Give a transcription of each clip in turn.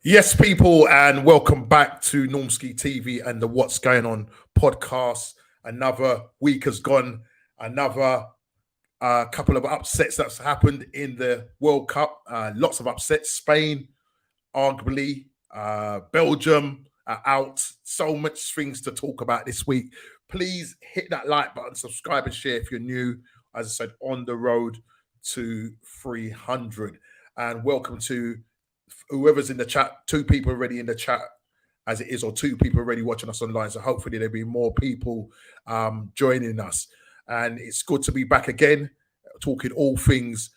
Yes, people, and welcome back to Normski TV and the What's Going On podcast. Another week has gone, another couple of upsets that's happened in the World Cup. Lots of upsets. Spain, arguably, Belgium are out. So much things to talk about this week. Please hit that like button, subscribe and share if you're new. As I said, on the road to 300. And welcome to whoever's in the chat. 2 people already in the chat as it is, or 2 people already watching us online. So hopefully there'll be more people joining us. And it's good to be back again, talking all things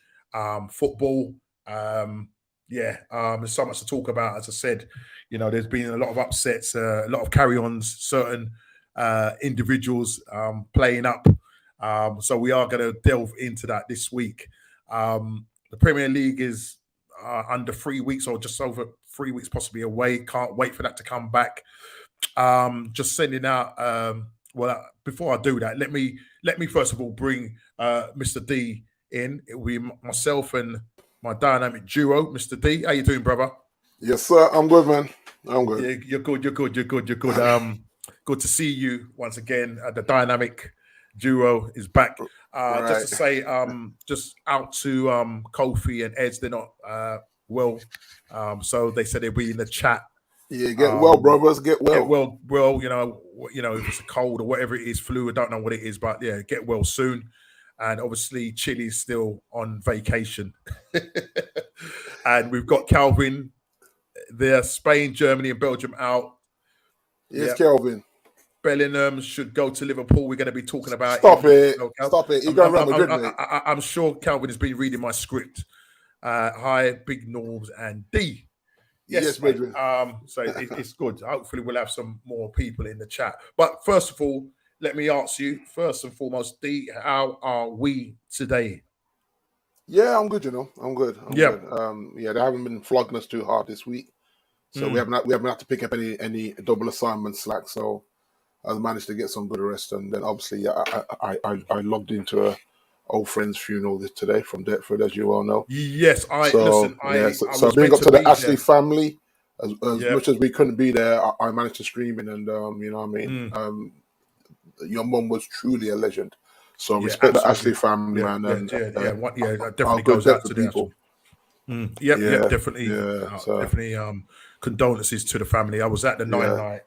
football. There's so much to talk about. As I said, there's been a lot of upsets, a lot of carry-ons, certain individuals playing up. So we are going to delve into that this week. The Premier League is under 3 weeks or just over 3 weeks possibly away. Can't wait for that to come back. Just sending out before I do that, let me first of all bring Mr. D in. It will be myself and my dynamic duo. Mr. D, how you doing, brother? Yes, sir. I'm good, man. I'm good. Yeah, you're good. Good to see you once again. The dynamic duo is back. Right. Just to say, just out to Kofi and Eds, they're not well. So they said they'll be in the chat. Yeah, get well, brothers. Get well. Get well. If it's a cold or whatever it is, flu. I don't know what it is, but yeah, get well soon. And obviously, Chile's still on vacation, and we've got Calvin there. Spain, Germany, and Belgium out. Yes, Calvin. Bellingham should go to Liverpool. We're going to be talking about Stop it. You're going around Madrid, mate. I'm sure Calvin has been reading my script. Hi, Big Norms and D. Yes, mate. So it's good. Hopefully, we'll have some more people in the chat. But first of all, let me ask you, first and foremost, D, how are we today? Yeah, I'm good, I'm good. Good. They haven't been flogging us too hard this week. So we haven't had to pick up any double assignment slack. So I managed to get some good rest, and then obviously I logged into a old friend's funeral today from Deptford, as you all know. Yes, I so bring up to the Ashley family. As much as we couldn't be there, I managed to stream in, and your mum was truly a legend. So respect the Ashley family, man. That definitely goes out to people. Definitely. Definitely. Condolences to the family. I was at the night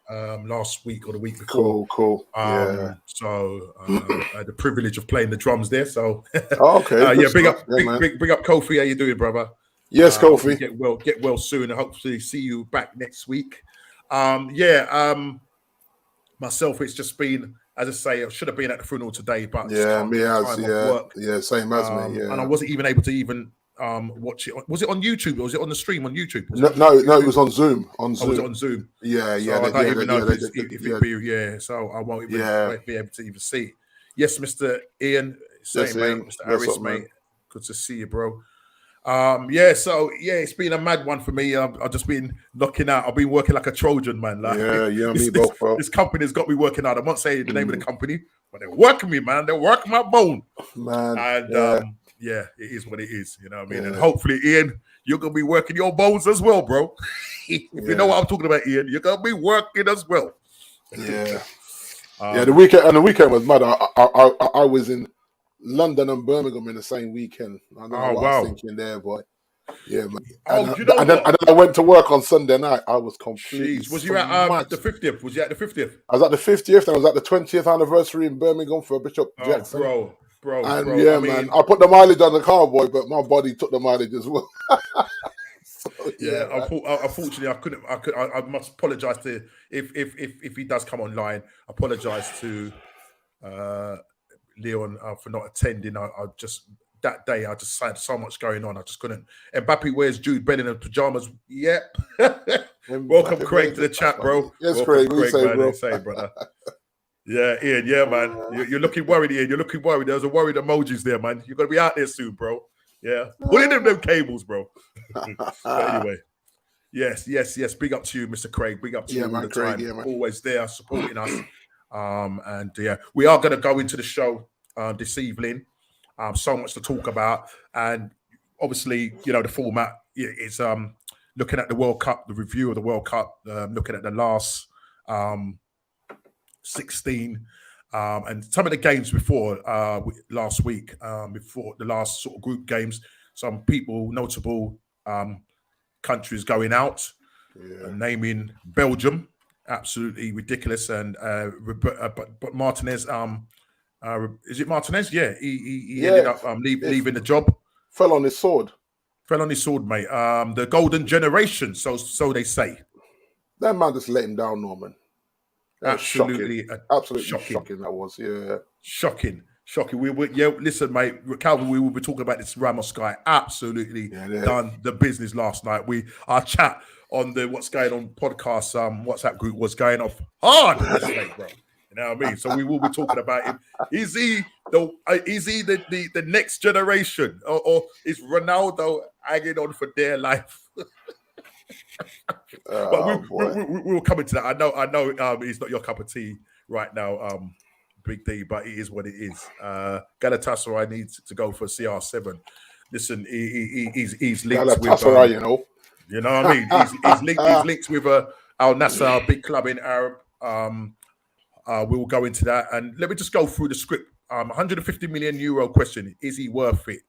last week or the week before. Cool. So I had the privilege of playing the drums there. So okay. Big up Kofi. How you doing, brother? Yes, Kofi. Get well soon, and hopefully see you back next week. Myself, it's just been, as I say, I should have been at the funeral today, but same as me. And I wasn't even able to watch it. Was it on YouTube or was it on the stream on YouTube? No, it was on Zoom. Was it on Zoom? Yeah. So I don't even know if it'd be, so I won't even be able to even see it. Yes, Mr. Ian, mate, Mr. Harris, mate. Good to see you, bro. It's been a mad one for me. I've just been knocking out. I've been working like a Trojan, man. Me both, bro. This company's got me working out. I'm not saying the name of the company, but they're working me, man. They're working my bone, man. And it is what it is. You know what I mean? And hopefully, Ian, you're gonna be working your bones as well, bro. If you know what I'm talking about, Ian, you're gonna be working as well. Yeah. The weekend was mad. I was in London and Birmingham in the same weekend. I don't know what I was thinking there, boy. Yeah, man. And then I went to work on Sunday night. I was completely. Jeez. Was you at the 50th? Was you at the 50th? I was at the 50th, and I was at the 20th anniversary in Birmingham for Bishop Jackson. Bro. Man, I put the mileage on the car, boy, but my body took the mileage as well. Unfortunately, I couldn't. I must apologise to if he does come online. I apologise to Leon for not attending. That day I just had so much going on. I just couldn't. Mbappe wears Jude Bellingham pajamas. Yep. Welcome, Craig, to the chat, bro. Yes, welcome, Craig. Say, brother. Yeah, Ian. Yeah, man. You're looking worried, Ian. You're looking worried. There's a worried emojis there, man. You're gonna be out there soon, bro. Yeah. Put in them cables, bro. But anyway. Yes. Big up to you, Mr. Craig. Big up to you all the time. Yeah, always there supporting us. We are going to go into the show this evening. So much to talk about, and obviously, the format is looking at the World Cup, the review of the World Cup, looking at the last 16 and some of the games before last week, before the last sort of group games. Some people, notable countries going out, naming Belgium, absolutely ridiculous, and but Martinez, is it Martinez? Yeah, he ended up leaving the job. Fell on his sword. Fell on his sword, mate. The golden generation, so they say. That man just let him down, Norman. Absolutely shocking. That was, shocking. Listen, mate, Calvin, we will be talking about this Ramos guy. Absolutely done the business last night. Our chat on the What's Going On podcast WhatsApp group was going off hard yesterday, bro. You know what I mean? So we will be talking about him. Is he the next generation, or is Ronaldo hanging on for dear life? But we'll come into that. I know it's not your cup of tea right now, Big D, but it is what it is. Galatasaray needs to go for CR7. Listen, he's linked with you know what I mean. He's linked with Al Nassr, a big club in Arab. We will go into that, and let me just go through the script. 150 million euro question: is he worth it?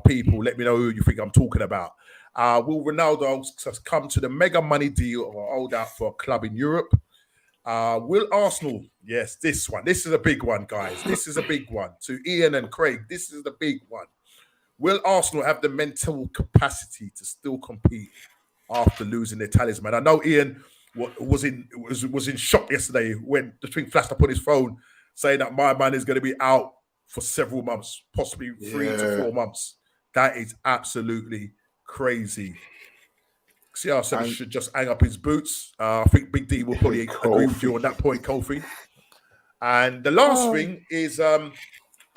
People, let me know who you think I'm talking about. Will Ronaldo come to the mega money deal or hold out for a club in Europe? Will Arsenal? Yes, this one. This is a big one, guys. This is a big one. To Ian and Craig, this is the big one. Will Arsenal have the mental capacity to still compete after losing their talisman? I know Ian was in shock yesterday when the thing flashed up on his phone saying that my man is going to be out for several months, possibly 3 to 4 months. That is absolutely crazy. CR7 should just hang up his boots. I think Big D will probably agree with you on that point, Kofi. And the last thing is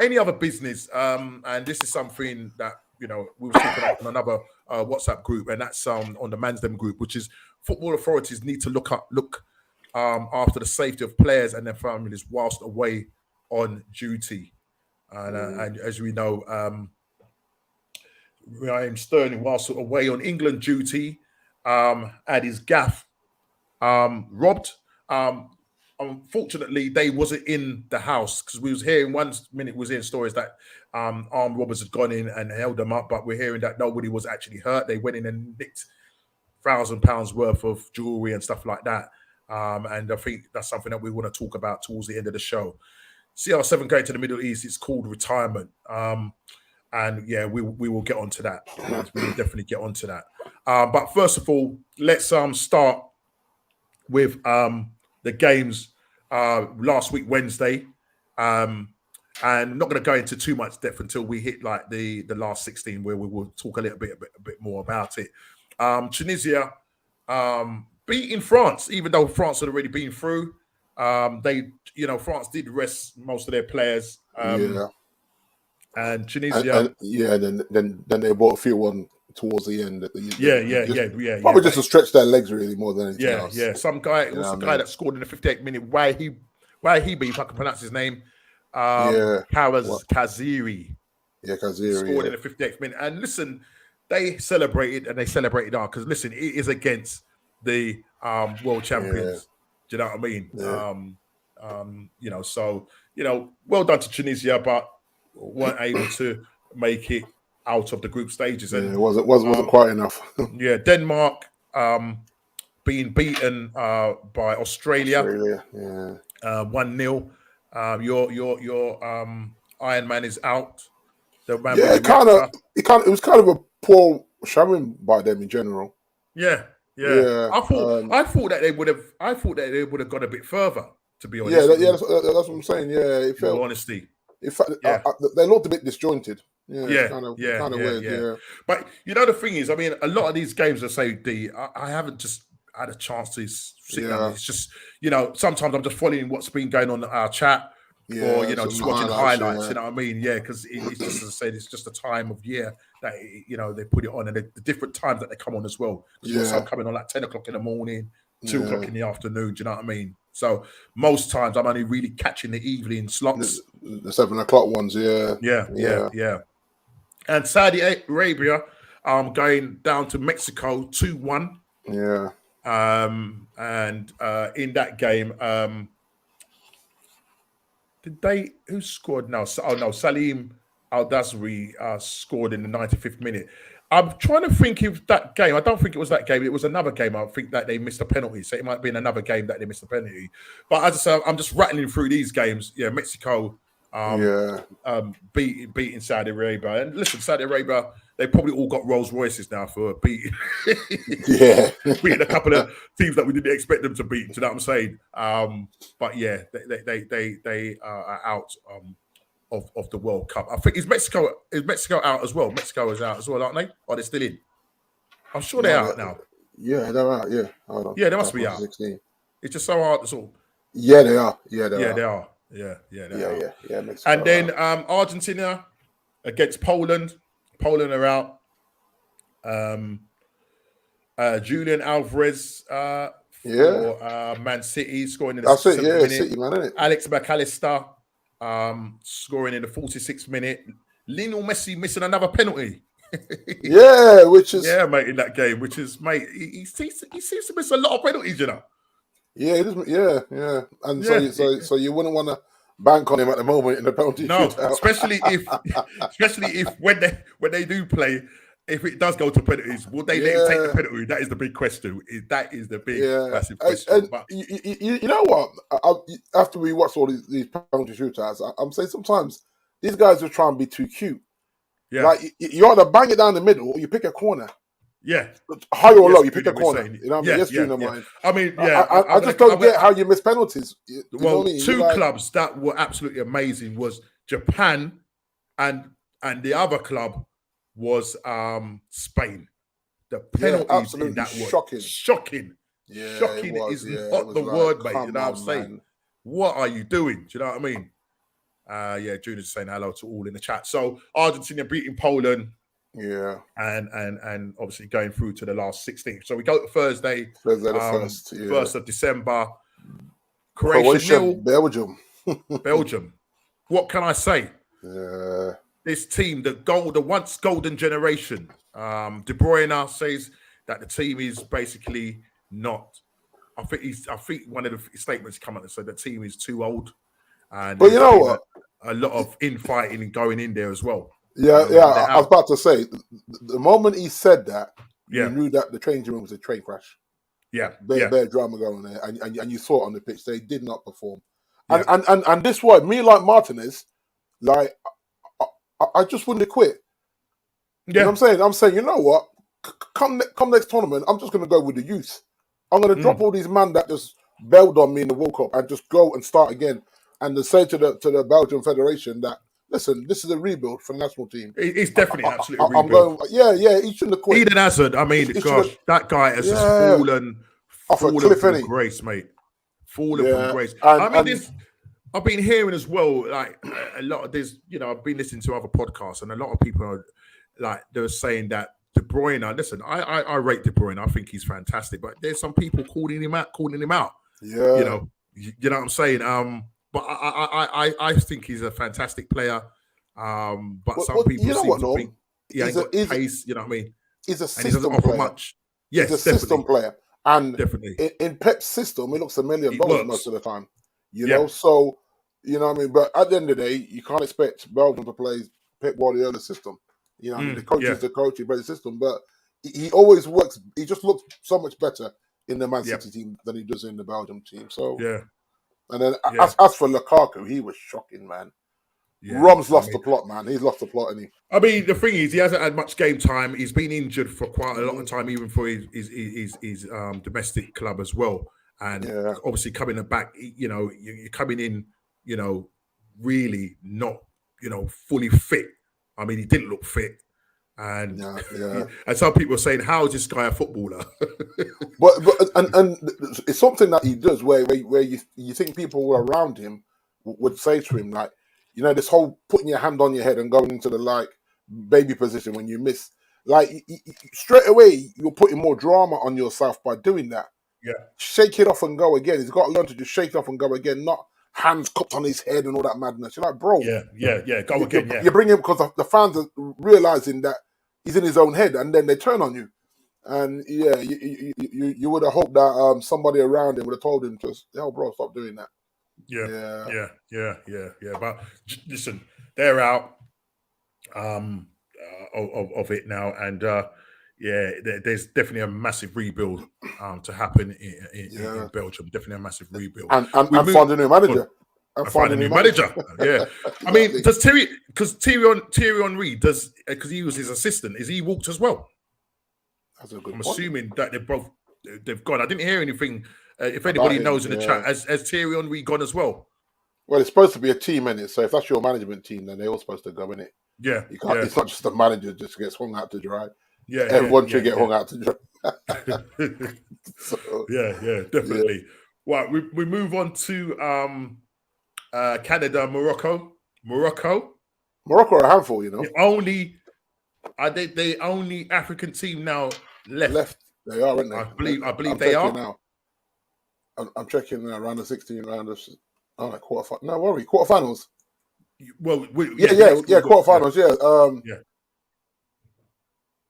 any other business, and this is something that we were talking about on another WhatsApp group, and that's on the Mansdem group, which is football authorities need to look after the safety of players and their families whilst away on duty. And as we know, Raheem Sterling, whilst away on England duty, had his gaff robbed. Unfortunately, they wasn't in the house because we was hearing one minute was hearing stories that armed robbers had gone in and held them up, but we're hearing that nobody was actually hurt. They went in and nicked £1,000 worth of jewelry and stuff like that. And I think that's something that we want to talk about towards the end of the show. CR7 going to the Middle East, it's called retirement. And yeah, we will get onto that. We will definitely get onto that. But first of all, let's start with the games last week, Wednesday. And I'm not going to go into too much depth until we hit like the last 16, where we will talk a bit more about it. Tunisia beating France, even though France had already been through. France did rest most of their players. And Tunisia, then they brought a few on towards the end. Probably just to stretch their legs really more than anything else. Yeah. Some guy, it was the guy that scored in the 58th minute. Why he be? If I can pronounce his name, Kaziri. Yeah, Kaziri scored in the 58th minute. And listen, they celebrated hard because listen, it is against the world champions. Do you know what I mean? Yeah. So well done to Tunisia, but weren't able to make it out of the group stages. And it wasn't quite enough. Denmark being beaten by Australia. 1-0. Your Iron Man is out. It was kind of a poor showing by them in general. Yeah. I thought that they would have gone a bit further, to be honest. That's what I'm saying. Yeah, it felt. In honesty. In fact, they looked a bit disjointed. Kind of weird. Yeah. But the thing is, I mean, a lot of these games, I say, I haven't just had a chance to sit down. It's just, sometimes I'm just following what's been going on in our chat, or just watching highlights. You know what I mean? Yeah, because it's just, as I said, it's just a time of year that they put it on, and the different times that they come on as well. Some coming on like 10 o'clock in the morning, 2 o'clock in the afternoon. Do you know what I mean? So most times I'm only really catching the evening slots. The 7 o'clock ones, Yeah. And Saudi Arabia going down to Mexico 2-1. Yeah. And in that game, who scored now? Oh no, Salim Al-Dazri scored in the 95th minute. I'm trying to think if that game, I don't think it was that game. It was another game. I think that they missed a penalty. So it might have been another game that they missed a penalty. But as I say, I'm just rattling through these games. Yeah, Mexico beating Saudi Arabia. And listen, Saudi Arabia, they probably all got Rolls Royces now for beating, beating a couple of teams that we didn't expect them to beat. Do you know what I'm saying? But yeah, they are out of the World Cup. I think is Mexico out as well? Mexico is out as well, aren't they? Or they're still in? I'm sure they're out now. Yeah, they're out. Yeah, hold on. Yeah, they must be out. 16. It's just so hard to sort. Yeah, they are. Yeah, they are. Yeah, Mexico and then Argentina against Poland. Poland are out. Julian Alvarez for Man City scoring in the 67th minute. City, man, isn't it? Alex McAllister scoring in the 46th minute. Lionel Messi missing another penalty. Which is mate, in that game, which is mate, he seems to miss a lot of penalties, you know. Yeah, it is. Yeah. And so you wouldn't want to bank on him at the moment in the penalty shootout. especially if when they do play, if it does go to penalties, will they let him take the penalty? That is the big question. That is the big massive question. But you know what? After we watch all these penalty shootouts, I'm saying sometimes these guys are trying to be too cute. Yeah, like you either bang it down the middle or you pick a corner. Yeah, high or low, you pick a corner. You know what I mean? Junior. I mean, I just don't get how you miss penalties. Two clubs that were absolutely amazing was Japan, and the other club was Spain. The penalties in that were shocking. Yeah, shocking is not the word, mate. You know what I'm saying? What are you doing? Do you know what I mean? Junior's saying hello to all in the chat. So Argentina beating Poland. Yeah, and obviously going through to the last 16. So we go to Thursday the 1st of December. Croatia, Belgium. Belgium. What can I say? This team, the once golden generation. De Bruyne says that the team is basically not. I think one of the statements come out and said the team is too old. But you know what? A lot of infighting and going in there as well. I was about to say, the moment he said that, you knew that the changing room was a train crash. Bare drama going there, and you saw it on the pitch. They did not perform, and this one, me like Martinez, like I just wouldn't have quit. You know what I'm saying, you know what? Come next tournament, I'm just going to go with the youth. I'm going to drop all these men that just bailed on me in the World Cup and just go and start again, and to say to the Belgian Federation that, listen, this is a rebuild for the national team. It's definitely an absolute rebuild. He shouldn't have quit. Eden Hazard, I mean, that guy has just fallen from grace, mate. Fallen from grace. I've been hearing as well, like a lot of this, I've been listening to other podcasts, and a lot of people are like, they're saying that De Bruyne, listen, I rate De Bruyne. I think he's fantastic, but there's some people calling him out. Yeah. You know what I'm saying? But I think he's a fantastic player. But some people seem to think he ain't got pace. You know what I mean? He's a system player. He doesn't offer much. Yes, he's a system player, and definitely in Pep's system, he looks $1 million most of the time. You know, so you know what I mean. But at the end of the day, you can't expect Belgium to play Pep Guardiola's system. You know, what I mean? The coach is the coach, he plays the system, but he always works. He just looks so much better in the Man City team than he does in the Belgium team. So and then as for Lukaku, he was shocking, man. Rom's lost the plot, man. He's lost the plot, and I mean, the thing is, he hasn't had much game time. He's been injured for quite a lot of time, even for his domestic club as well. And obviously coming back, you're coming in, really not, fully fit. I mean, he didn't look fit. And and some people are saying, how is this guy a footballer? but it's something that he does where you think people around him would say to him, like, this whole putting your hand on your head and going into the baby position when you miss, like straight away you're putting more drama on yourself by doing that. Shake it off and go again. He's got to learn to just shake it off and go again, not hands cupped on his head and all that madness. You're like, bro, go again. You bring him because the fans are realizing that he's in his own head, and then they turn on you. And yeah, you would have hoped that somebody around him would have told him to, bro, stop doing that. Yeah. But listen, they're out of it now, and there's definitely a massive rebuild to happen in Belgium. Definitely a massive rebuild, and find a new manager. Find a new manager. Yeah, I mean, does Thierry Henry because he was his assistant? Is he walked as well? That's a good I'm point. assuming that they've gone. I didn't hear anything. If anybody knows in the chat, has Thierry Henry gone as well? Well, it's supposed to be a team, in it. So if that's your management team, then they're all supposed to go in it. Yeah, you can't. It's not just the manager just gets hung out to dry. Yeah, everyone should get hung out to dry. Definitely. Yeah. Well, we move on to Canada, Morocco. Morocco are a handful, you know. The only African team now left. They are, aren't they? I believe they are. Now. I'm checking around the 16 round of quarterfinals. No, what are we? Quarterfinals. Well, quarterfinals.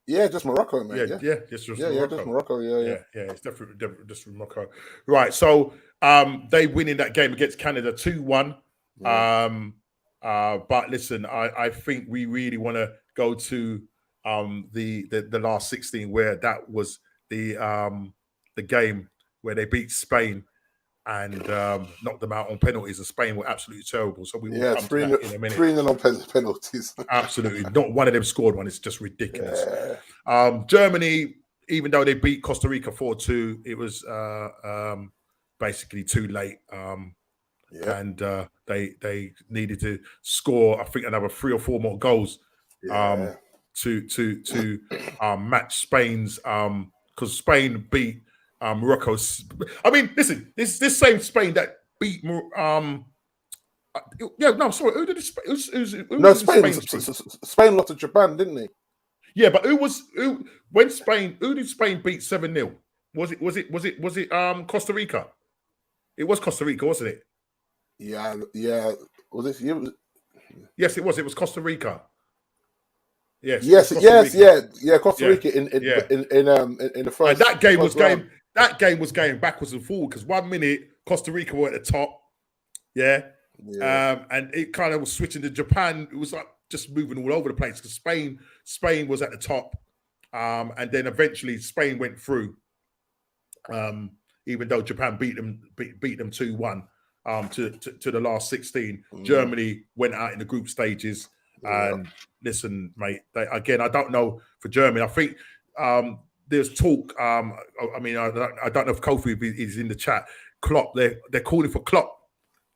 Just Morocco, man. Just Morocco. Yeah, it's definitely just Morocco. Right, so they win in that game against Canada 2-1. But listen, I think we really want to go to the last 16, where that was the game where they beat Spain and knocked them out on penalties. And Spain were absolutely terrible. So we will come to that in a minute. 3-0 on penalties. Absolutely. Not one of them scored one. It's just ridiculous. Yeah. Germany, even though they beat Costa Rica 4-2, it was basically too late. And they needed to score, I think, another 3 or 4 more goals to match Spain's, because Spain beat Morocco. I mean, listen, this same Spain that beat Who did Spain lost to Japan, didn't they? Yeah, but who did Spain beat 7-0? Was it Costa Rica? It was Costa Rica, wasn't it? Yeah. Was it? Yes, it was. It was Costa Rica. Yes. Costa Rica in the first. And that game was going backwards and forward, because 1 minute Costa Rica were at the top, and it kind of was switching to Japan. It was like just moving all over the place, because Spain was at the top, and then eventually Spain went through, even though Japan beat them 2-1 to the last 16. Germany went out in the group stages. And listen, mate, I don't know for Germany. I think there's talk. I don't know if Kofi is in the chat. Klopp, they're calling for Klopp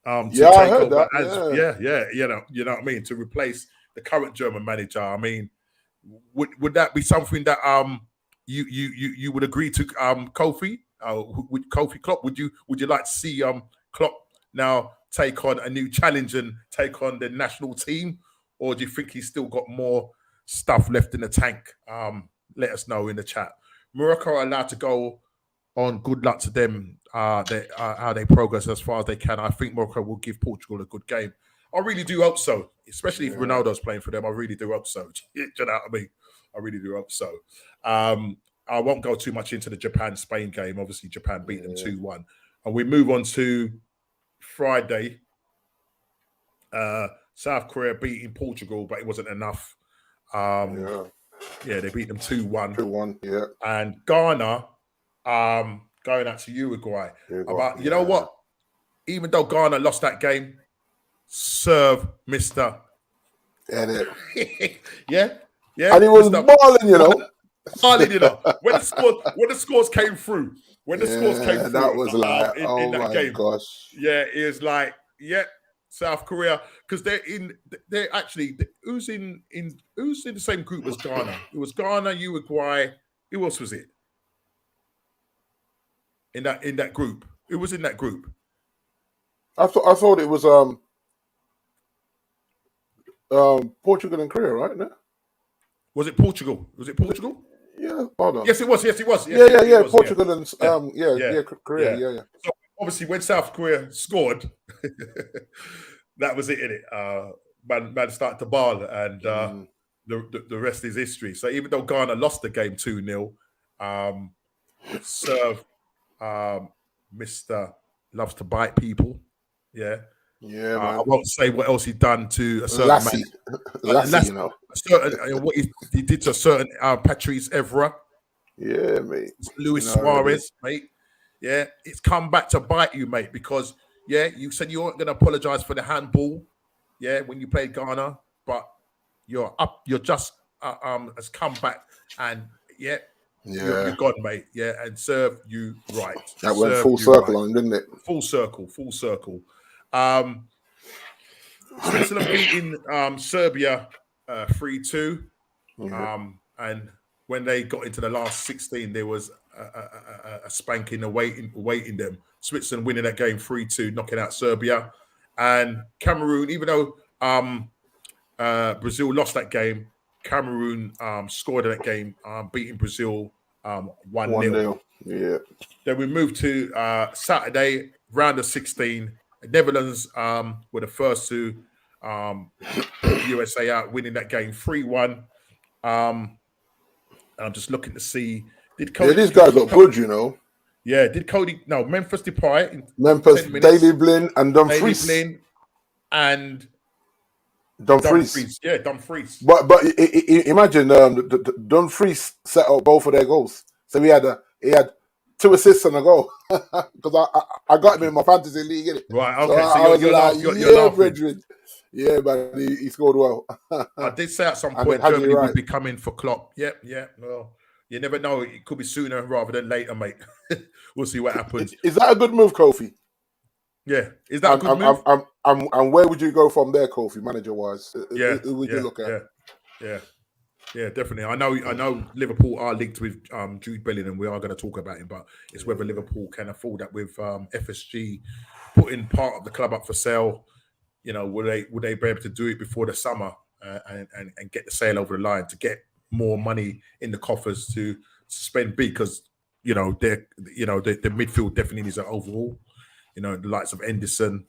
to take over that. You know what I mean, to replace the current German manager. I mean, would that be something that you would agree to, Kofi? With Kofi Klopp, would you like to see Klopp now take on a new challenge and take on the national team? Or do you think he's still got more stuff left in the tank? Let us know in the chat. Morocco are allowed to go on. Good luck to them. How they progress as far as they can. I think Morocco will give Portugal a good game. I really do hope so, especially if Ronaldo's playing for them. I really do hope so. You know what I mean? I really do hope so. I won't go too much into the Japan-Spain game. Obviously, Japan beat them 2-1. And we move on to Friday. South Korea beating Portugal, but it wasn't enough. They beat them 2-1. 2-1, yeah. And Ghana going out to Uruguay. You know what? Even though Ghana lost that game, serve Mr. Yeah. And he was balling, you know. When the scores came through. That was like, in that game. Gosh. Yeah, it was like, South Korea, because they're actually who's in the same group as Ghana? It was Ghana, Uruguay. Who else was it? In that group. Who was in that group? I thought it was Portugal and Korea, right? No? Was it Portugal? Yeah, hold on. Yes, it was. Portugal and Korea. Yeah. So obviously, when South Korea scored, that was it, innit? Man started to bawl, and the rest is history. So even though Ghana lost the game 2-0, Serve, Mr. loves to bite people. Yeah. Yeah, man. I won't say what else he done to a certain man. Lassie, you know. What he did to a certain Patrice Evra. Yeah, mate. Luis Suarez, mate. Yeah, it's come back to bite you, mate, because, yeah, you said you weren't going to apologize for the handball, yeah, when you played Ghana, but you're just has come back and, yeah. You're gone, mate. Yeah, and serve you right. That went full circle on, didn't it? Full circle. Switzerland beating Serbia 3-2. And when they got into the last 16, there was a spanking awaiting them. Switzerland winning that game 3-2, knocking out Serbia. And Cameroon, even though Brazil lost that game, Cameroon scored in that game, beating Brazil 1-0. Yeah. Then we moved to Saturday, round of 16. Netherlands were the first to USA out, winning that game 3-1. I'm just looking to see. These guys look good, you know. Yeah, Memphis Depay. Memphis, Daley Blin and Dumfries. And Dumfries. Yeah, Dumfries. But imagine Dumfries set up both of their goals. So he had 2 assists and a goal. Because I got him in my fantasy league, innit? Right, okay. So you're laughing. Brethren. Yeah, but he scored well. I did say at some point Germany would be coming for Klopp. Yep. Well, you never know. It could be sooner rather than later, mate. We'll see what happens. Is that a good move, Kofi? Yeah. Is that a good move? And where would you go from there, Kofi, manager-wise? Yeah. Who would you look at? Yeah, definitely. I know Liverpool are linked with Jude Bellingham. We are going to talk about him, but it's whether Liverpool can afford that with FSG putting part of the club up for sale. You know, would they be able to do it before the summer and get the sale over the line to get more money in the coffers to spend big? Because the midfield definitely needs an overhaul. You know, the likes of Henderson.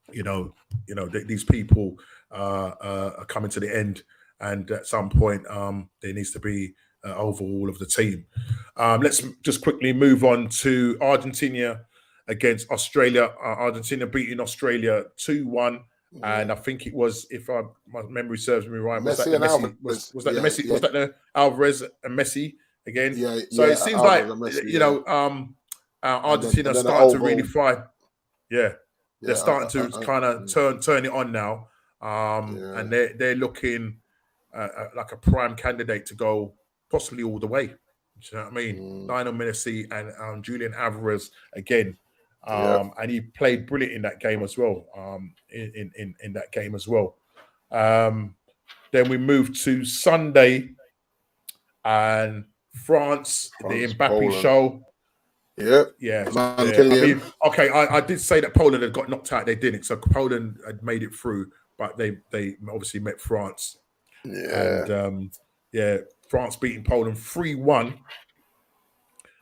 These people are coming to the end, and at some point there needs to be an overhaul of the team. Let's just quickly move on to Argentina against Australia. Argentina beating Australia 2-1, and I think it was, if my memory serves me right, was that the Messi? Was that the Messi? Was that the Alvarez and Messi again? Yeah. So it seems like Messi, Argentina are starting to really fly. Yeah, they're starting to kind of turn it on now, and they're looking like a prime candidate to go possibly all the way. Do you know what I mean? Lionel Messi and Julian Alvarez again. And he played brilliant in that game as well. In that game as well. Then we moved to Sunday and France the Mbappe Poland. show. Yeah. I did say that Poland had got knocked out. They didn't. So Poland had made it through, but they obviously met France. Yeah. And France beating Poland 3-1.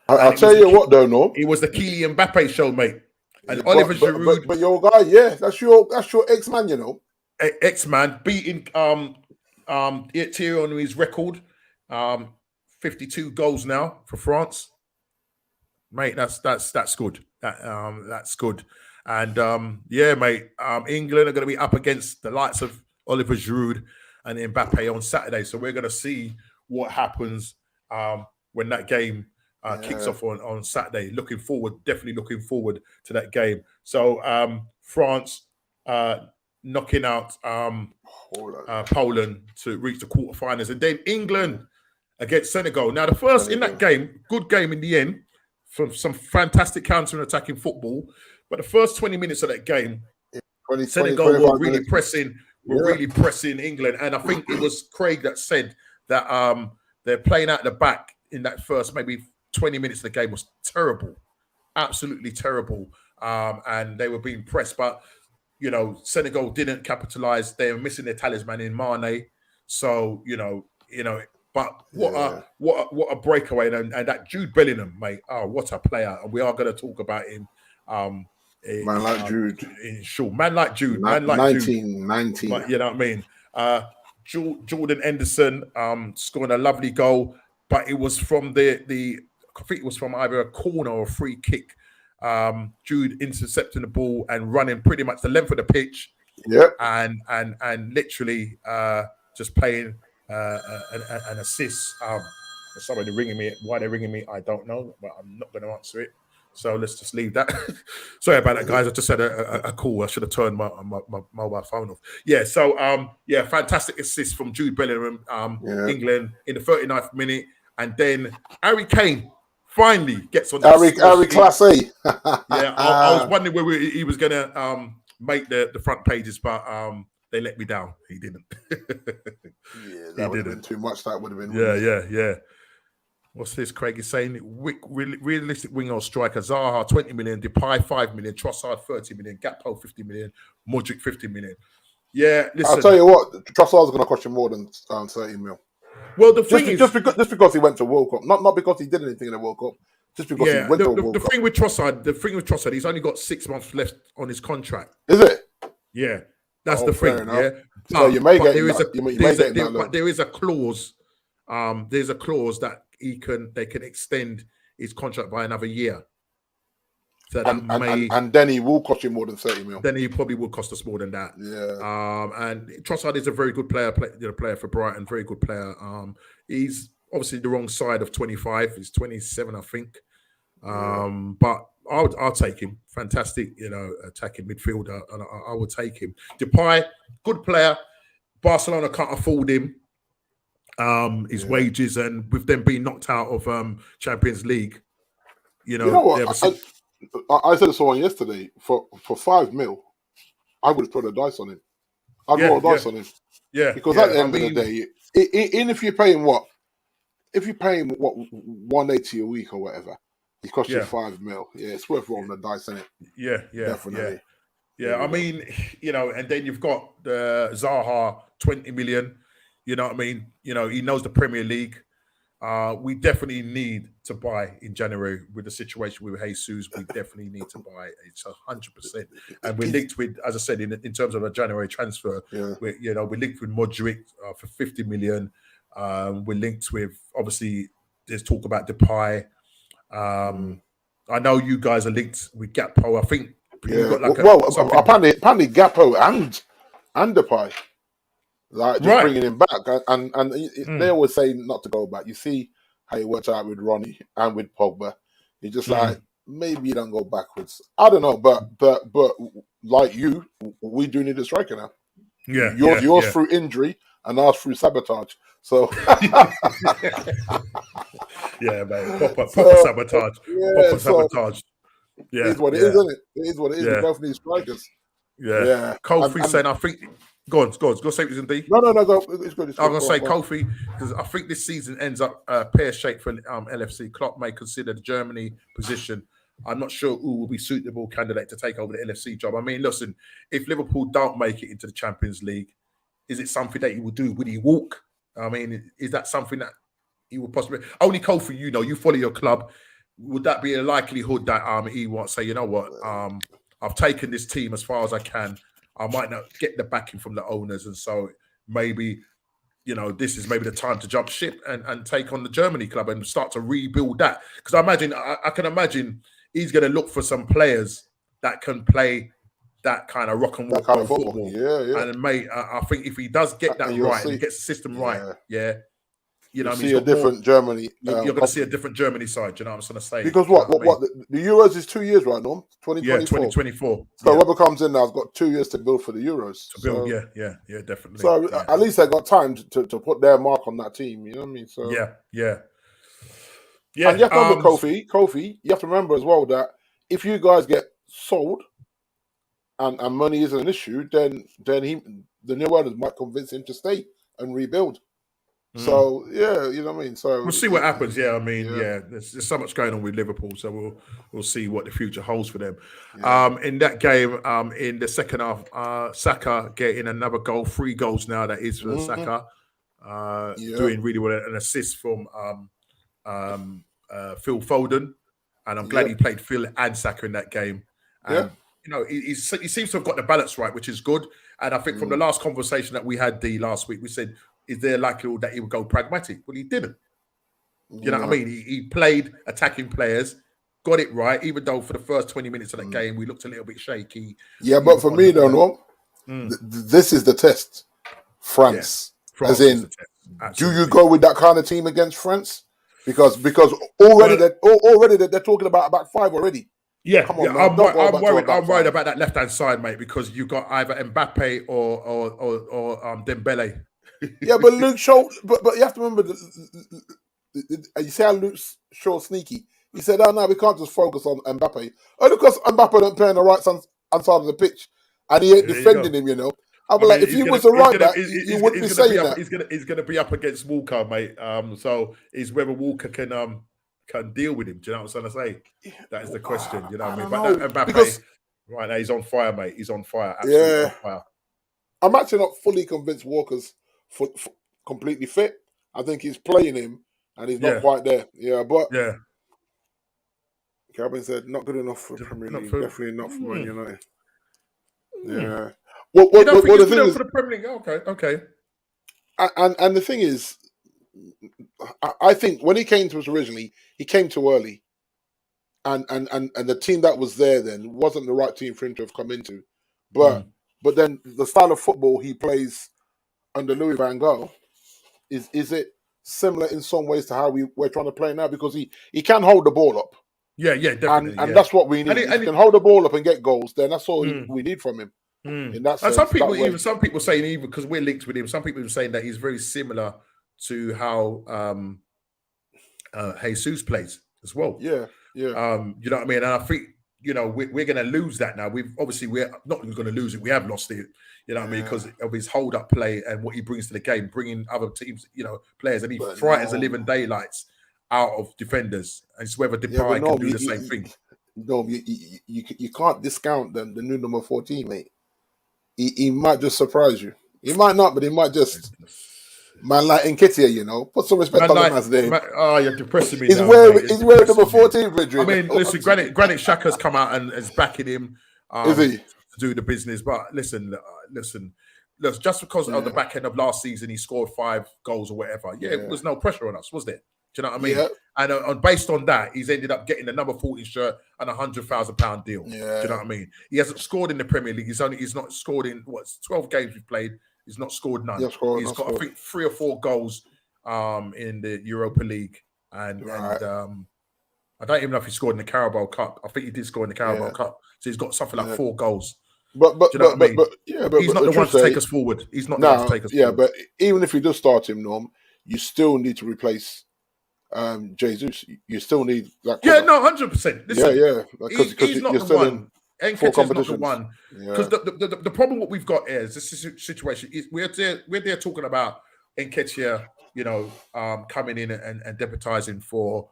I'll tell you what, though, no. It was the Kylian Mbappe show, mate. And Oliver Giroud. But your guy, that's your ex-man, you know. Ex-man beating Thierry Henry's record. 52 goals now for France. Mate, that's good. That's good. And mate, England are going to be up against the likes of Oliver Giroud and Mbappe on Saturday. So we're going to see what happens when that game kicks off on Saturday. Definitely looking forward to that game. So France knocking out Poland to reach the quarterfinals, and then England against Senegal. Now the first in that game, good game in the end, from some fantastic counter and attacking football. But the first 20 minutes of that game, Senegal were really pressing. Really pressing England, and I think it was Craig that said that they're playing out the back in that first maybe 20 minutes of the game was terrible, absolutely terrible, and they were being pressed. But Senegal didn't capitalize. They were missing their talisman in Mane, so But what a breakaway, and that Jude Bellingham, mate. Oh, what a player! And we are going to talk about him. Man like Jude. Man like Jude. 19. But, you know what I mean? Jordan Henderson scoring a lovely goal, but it was from the I think it was from either a corner or a free kick. Jude intercepting the ball and running pretty much the length of the pitch. Yep. And literally just playing an assist. Somebody ringing me. Why they're ringing me, I don't know, but I'm not going to answer it. So let's just leave that. Sorry about that, guys. I just had a call. I should have turned my mobile phone off. Yeah. So fantastic assist from Jude Bellingham, England in the 39th minute, and then Harry Kane finally gets on. Harry Class A. Yeah, I was wondering whether he was going to make the front pages, but they let me down. He didn't. That would have been too much. That would have been. Yeah. What's this? Craig is saying realistic winger or striker: Zaha 20 million, Depay 5 million, Trossard 30 million, Gakpo 50 million, Modric 50 million. Yeah, listen. I'll tell you what, Trossard's going to cost you more than 30 mil. Well, the thing is, just because he went to World Cup, not because he did anything in the World Cup, just because he went to a World Cup. The thing with Trossard, he's only got 6 months left on his contract. Is it? Yeah, that's the thing. Enough. Yeah, so you may get there is a clause. There's a clause that they can extend his contract by another year. So and then he will cost you more than 30 mil. Then he probably will cost us more than that. Yeah. And Trossard is a very good player for Brighton, very good player. He's obviously the wrong side of 25. He's 27, I think. But I'll take him. Fantastic, attacking midfielder, and I will take him. Depay, good player. Barcelona can't afford him. His wages, and with them being knocked out of Champions League, you know what? I said to someone yesterday, for 5 mil, I would have put a dice on him. I'd roll a dice on him. Yeah. Because at the end of the day, even if you're paying what 180 a week or whatever, it costs you 5 mil. Yeah, it's worth rolling the dice, isn't it? Yeah, definitely. Yeah, I mean, and then you've got Zaha 20 million. You know what I mean? He knows the Premier League. We definitely need to buy in January with the situation with Jesus. We definitely need to buy. It's 100%. And we're linked with, as I said, in terms of a January transfer, we're linked with Modric for 50 million. We're linked with, obviously, there's talk about Depay. I know you guys are linked with Gakpo. I think apparently Gakpo and Depay. Bringing him back, and they always say not to go back. You see how it worked out with Ronnie and with Pogba. You're just like, maybe you don't go backwards. I don't know, but like you, we do need a striker now. Yeah, yours through injury and ours through sabotage. So yeah, man, proper sabotage. Proper sabotage. Yeah, it is what it is, isn't it? It is what it is. We both need strikers. Yeah. Kofi saying, I think. Go on. Go say it, D. No, go. It's good. I'm going to say Kofi, because I think this season ends up pear-shaped for LFC. Klopp may consider the Germany position. I'm not sure who will be suitable candidate to take over the LFC job. I mean, listen, if Liverpool don't make it into the Champions League, is it something that he will do? Would he walk? I mean, is that something that he would possibly... Only Kofi, you follow your club. Would that be a likelihood that he won't say, you know what, I've taken this team as far as I can. I might not get the backing from the owners, and so maybe, this is maybe the time to jump ship and take on the Germany club and start to rebuild that. Because I can imagine he's going to look for some players that can play that kind of rock and roll kind of football. Yeah. And mate, I think if he does get that right and gets the system right, you see a different Germany. You're going to see a different Germany side. You know what I'm trying to say? Because what the Euros is 2 years, right, Norm? 2024. Yeah, 2024. So whoever comes in now has got 2 years to build for the Euros. Yeah, definitely. So at least they got time to put their mark on that team. You know what I mean? So yeah. And you have to remember, Kofi. You have to remember as well that if you guys get sold and money isn't an issue, then the new owners might convince him to stay and rebuild. So you know what I mean. So we'll see what happens. Yeah, I mean, there's so much going on with Liverpool, so we'll see what the future holds for them. In that game, in the second half, Saka getting another goal, 3 goals now. That is for Saka, doing really well. An assist from Phil Foden, and I'm glad he played Phil and Saka in that game. And, he seems to have got the balance right, which is good. And I think from the last conversation that we had last week, we said, is there likelihood that he would go pragmatic? Well, he didn't. You know what I mean? He played attacking players, got it right, even though for the first 20 minutes of that game, we looked a little bit shaky. Yeah, but for me, though, this is the test. France. France as in, do you go with that kind of team against France? Because already they're talking about back five already. Yeah, come on, I'm worried. I'm worried five. about that left hand side, mate, because you got either Mbappe or Dembele. Yeah, but Luke Shaw. But you have to remember, you see how Luke Shaw sneaky. He said, "Oh no, we can't just focus on Mbappe. Only because Mbappe don't play on the right side of the pitch, and he ain't defending him. You know, like, if he was a right back, he wouldn't be saying that. He's going to be up against Walker, mate. So it's whether Walker can deal with him. Do you know what I'm trying to say? That is the question. You know what I mean? But Mbappe, right now, he's on fire, mate. He's on fire. Absolutely on fire. I'm actually not fully convinced Walker's completely fit. I think he's playing him, and he's not quite there. Yeah, but Calvin said not good enough for Premier League. Definitely not for Man United. Yeah. Well, the thing is, for the Premier League. Okay. And the thing is, I think when he came to us originally, he came too early, and the team that was there then wasn't the right team for him to have come into. But then the style of football he plays under Louis van Gaal is it similar in some ways to how we're trying to play now? Because he can hold the ball up. Yeah, definitely. And that's what we need. If he can hold the ball up and get goals, then that's all we need from him. In that sense, and some people saying, even because we're linked with him, some people are saying that he's very similar to how Jesus plays as well. Yeah. You know what I mean? And I think, you know, we're going to lose that now. We're not going to lose it. We have lost it. You know what I mean? Because of his hold-up play and what he brings to the game, bringing other teams, you know, players, and he frightens the living daylights out of defenders. And it's whether Depay can do the same thing. No, you can't discount the new number 14, mate. He might just surprise you. He might not, but he might just. Man like Nketiah, you know. Put some respect on the man's name. You're depressing me. He's wearing number 14, Madrid. I mean, listen, Granit Xhaka's come out and is backing him. Is he? To do the business. But listen, just because of the back end of last season, he scored 5 goals or whatever. Yeah, there was no pressure on us, was there? Do you know what I mean? Yeah. And based on that, he's ended up getting a number 14 shirt and a £100,000 deal. Yeah. Do you know what I mean? He hasn't scored in the Premier League. He's not scored in 12 games we've played. He's not scored none. He's got, I think, 3 or 4 goals in the Europa League, and I don't even know if he scored in the Carabao Cup. I think he did score in the Carabao Cup, so he's got something like 4 goals. But he's not the one to take us forward. He's not the one to take us forward. Yeah, but even if you do start him, Norm, you still need to replace Jesus. You still need that. 100%. He's not the one. Nketiah's not the one, because the problem what we've got is this situation is we're there talking about Nketiah, you know, coming in and deputizing for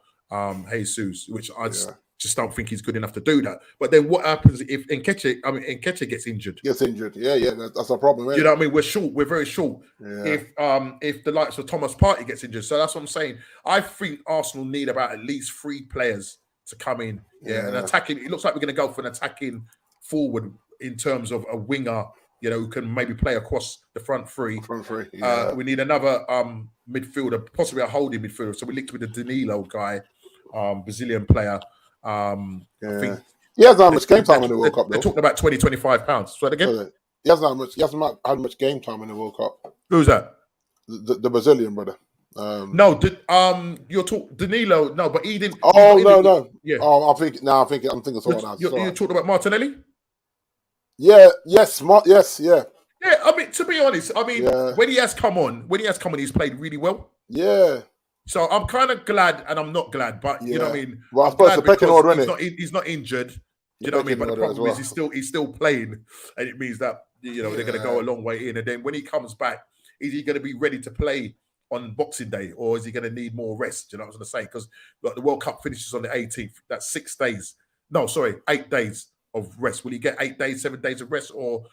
Jesus, which I just don't think he's good enough to do that. But then what happens if Nketiah gets injured? That's a problem. Right? You know what I mean? We're very short. If the likes of Thomas Partey gets injured, so that's what I'm saying. I think Arsenal need about at least 3 players to come in, and attacking. It looks like we're going to go for an attacking forward in terms of a winger, you know, who can maybe play across the front three. We need another midfielder, possibly a holding midfielder. So we linked with the Danilo guy, Brazilian player. I think he hasn't had much game time in the World Cup. They're talking about £20-25. So again, he hasn't had much game time in the World Cup. Who's that? The Brazilian brother. You're talking Danilo. No, but he didn't. No. Yeah. I'm thinking of someone else. You're talking about Martinelli. Yeah. Yes. Yeah. Yeah. I mean, to be honest, when he has come on, he's played really well. Yeah. So I'm kind of glad, and I'm not glad, but you know what I mean. Well, I suppose the pecking order, isn't it? He's not injured. You know what I mean? But the problem is he's still playing, and it means that they're going to go a long way in. And then when he comes back, is he going to be ready to play on Boxing Day, or is he going to need more rest? Do you know what I was going to say? Because the World Cup finishes on the 18th. That's 6 days. No, sorry, 8 days of rest. Will he get 8 days, 7 days of rest, or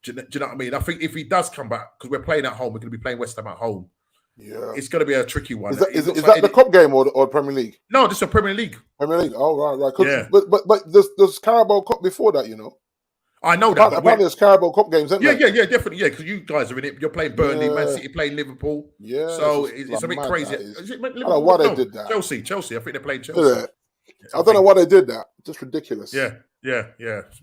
do you know what I mean? I think if he does come back, because we're playing at home, we're going to be playing West Ham at home. Yeah, it's going to be a tricky one. Is that the Cup game or Premier League? No, this is a Premier League. Premier League. Oh, right. Yeah. But there's Carabao Cup before that, you know. I know that, but apparently there's Carabao Cup games, isn't there? yeah, definitely, yeah, because you guys are in it. You're playing Burnley, Man City playing Liverpool. Yeah, so it's a bit mad, crazy. Is it I don't know Liverpool? why they No, did that. Chelsea. I think they're playing Chelsea. I don't know why they did that. Just ridiculous. Yeah.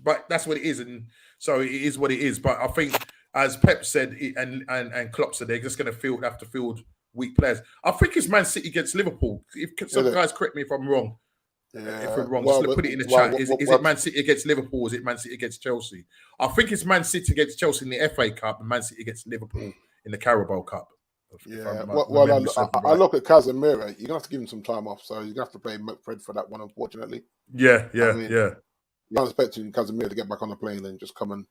But that's what it is, and so it is what it is. But I think, as Pep said, and Klopp said, they're just going to have to field weak players. I think it's Man City against Liverpool. If some guys correct me if I'm wrong. If I'm wrong, just put it in the chat. Is it Man City against Liverpool? Or is it Man City against Chelsea? I think it's Man City against Chelsea in the FA Cup and Man City against Liverpool in the Carabao Cup. Yeah. I look at Casemiro. You're gonna have to give him some time off, so you're gonna have to play Fred for that one, unfortunately. Yeah. You're not expecting Casemiro to get back on the plane and just come and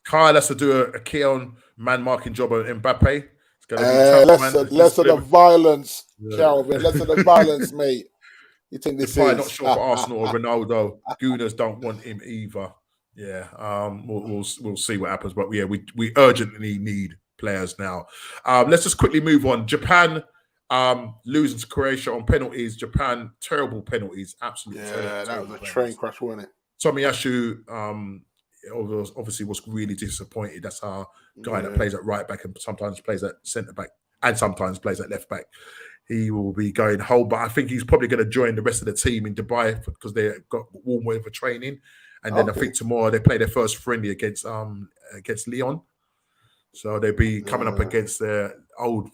Kyle has to do a Keon man marking job on Mbappe. It's gonna be less of the violence, Calvin. Less of the violence, mate. You think this is not sure for Arsenal or Ronaldo. Gooners don't want him either. Yeah, we'll see what happens, but yeah, we urgently need players now. Let's just quickly move on. Japan losing to Croatia on penalties. Japan terrible penalties, absolutely. Yeah, that was a train crash, wasn't it? Tomiyasu obviously was really disappointed. That's our guy that plays at right back and sometimes plays at centre back and sometimes plays at left back. He will be going home, but I think he's probably going to join the rest of the team in Dubai because they've got warm weather training. And then I think tomorrow they play their first friendly against Lyon. So they'll be coming up against their old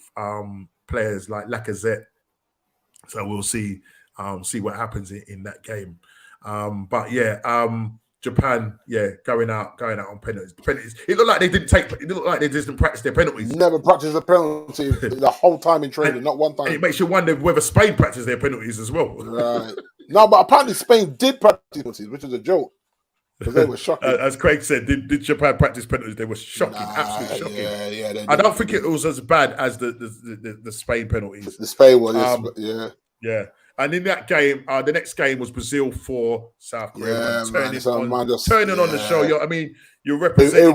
players like Lacazette. So we'll see what happens in that game. But yeah, Japan, going out on penalties. It looked like they didn't practice their penalties. Never practiced a penalty the whole time in training, not one time. It makes you wonder whether Spain practiced their penalties as well. Right. No, but apparently Spain did practice penalties, which is a joke. Because they were shocking. As Craig said, did Japan practice penalties? They were shocking, absolutely shocking. Yeah. I don't think it was as bad as the Spain penalties. The Spain one, yeah. And in that game, the next game was Brazil for South Korea. Turning on the show. I mean, you're representing. It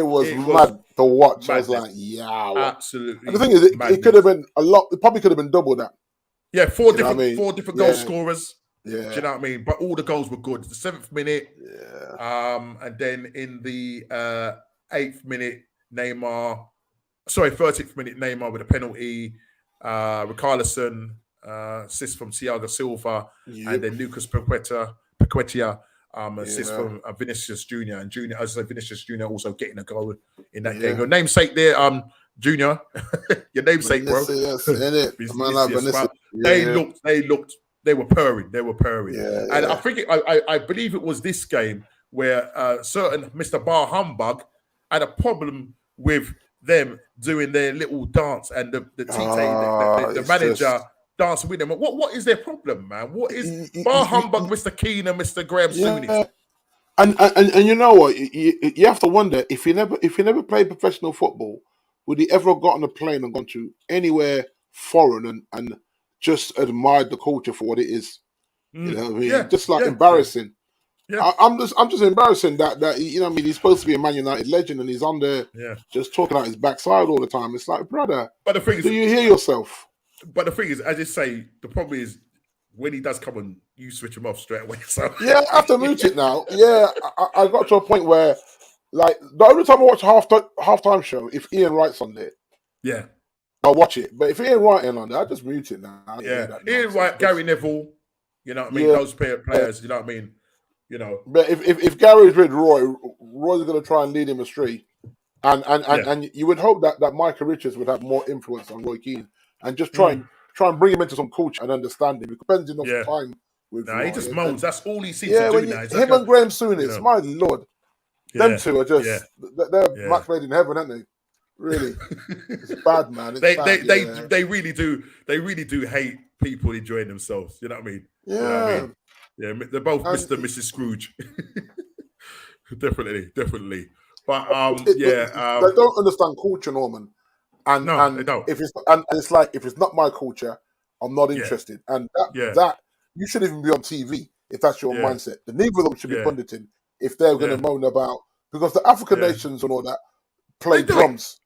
was mad to watch. Madness. I was like, yeah, absolutely. And the thing is, it could have been a lot. It probably could have been double that. Yeah, four different goal scorers. Yeah. Do you know what I mean? But all the goals were good. The 7th minute, and then in the 8th minute, 30th minute, Neymar with a penalty. Richarlison, assist from Thiago Silva, and then Lucas Paquetá, assist from Vinicius Junior. And Vinicius Junior also getting a goal in that game. Your namesake there, Junior. Your namesake, bro. They were purring. And I think I believe it was this game where certain Mr. Bar Humbug had a problem with them doing their little dance and the manager dancing with them. What is their problem, man? What is Bar Humbug, Mr. Keane and Mr. Graham Souness? And you know what? You have to wonder if you never played professional football, would he ever have got on a plane and gone to anywhere foreign and just admired the culture for what it is? You know what I mean? Just like embarrassing. Yeah. I'm just embarrassing that you know what I mean, he's supposed to be a Man United legend and he's on there just talking out his backside all the time. It's like, brother, but the thing is, you hear yourself? But the thing is, as you say, the problem is when he does come on, you switch him off straight away. So I have to mute it now. I got to a point where, like, the only time I watch a halftime show, if Ian Wright's on there, I'll watch it. But if Ian Wright ain't on there, I just mute it now. Ian Wright, Gary Neville, you know what I mean? Those players, you know what I mean? You know. But if Gary's with Roy's going to try and lead him astray. And you would hope that Micah Richards would have more influence on Roy Keane and just try and bring him into some culture and understanding. He spends enough time with Roy. He just moans. That's all he seems to do now. Him and Graham Souness, my Lord. Them two are just, they're match made in heaven, aren't they? Really, it's bad, man. They really do. They really do hate people enjoying themselves. You know what I mean? Yeah, you know what I mean? Yeah. They're both Mr. and Mrs. Scrooge. definitely. But they don't understand culture, Norman. And they don't. It's like if it's not my culture, I'm not interested. And that you shouldn't even be on TV if that's your mindset. Neither of them should be punditing if they're going to moan about, because the African nations and all that play drums.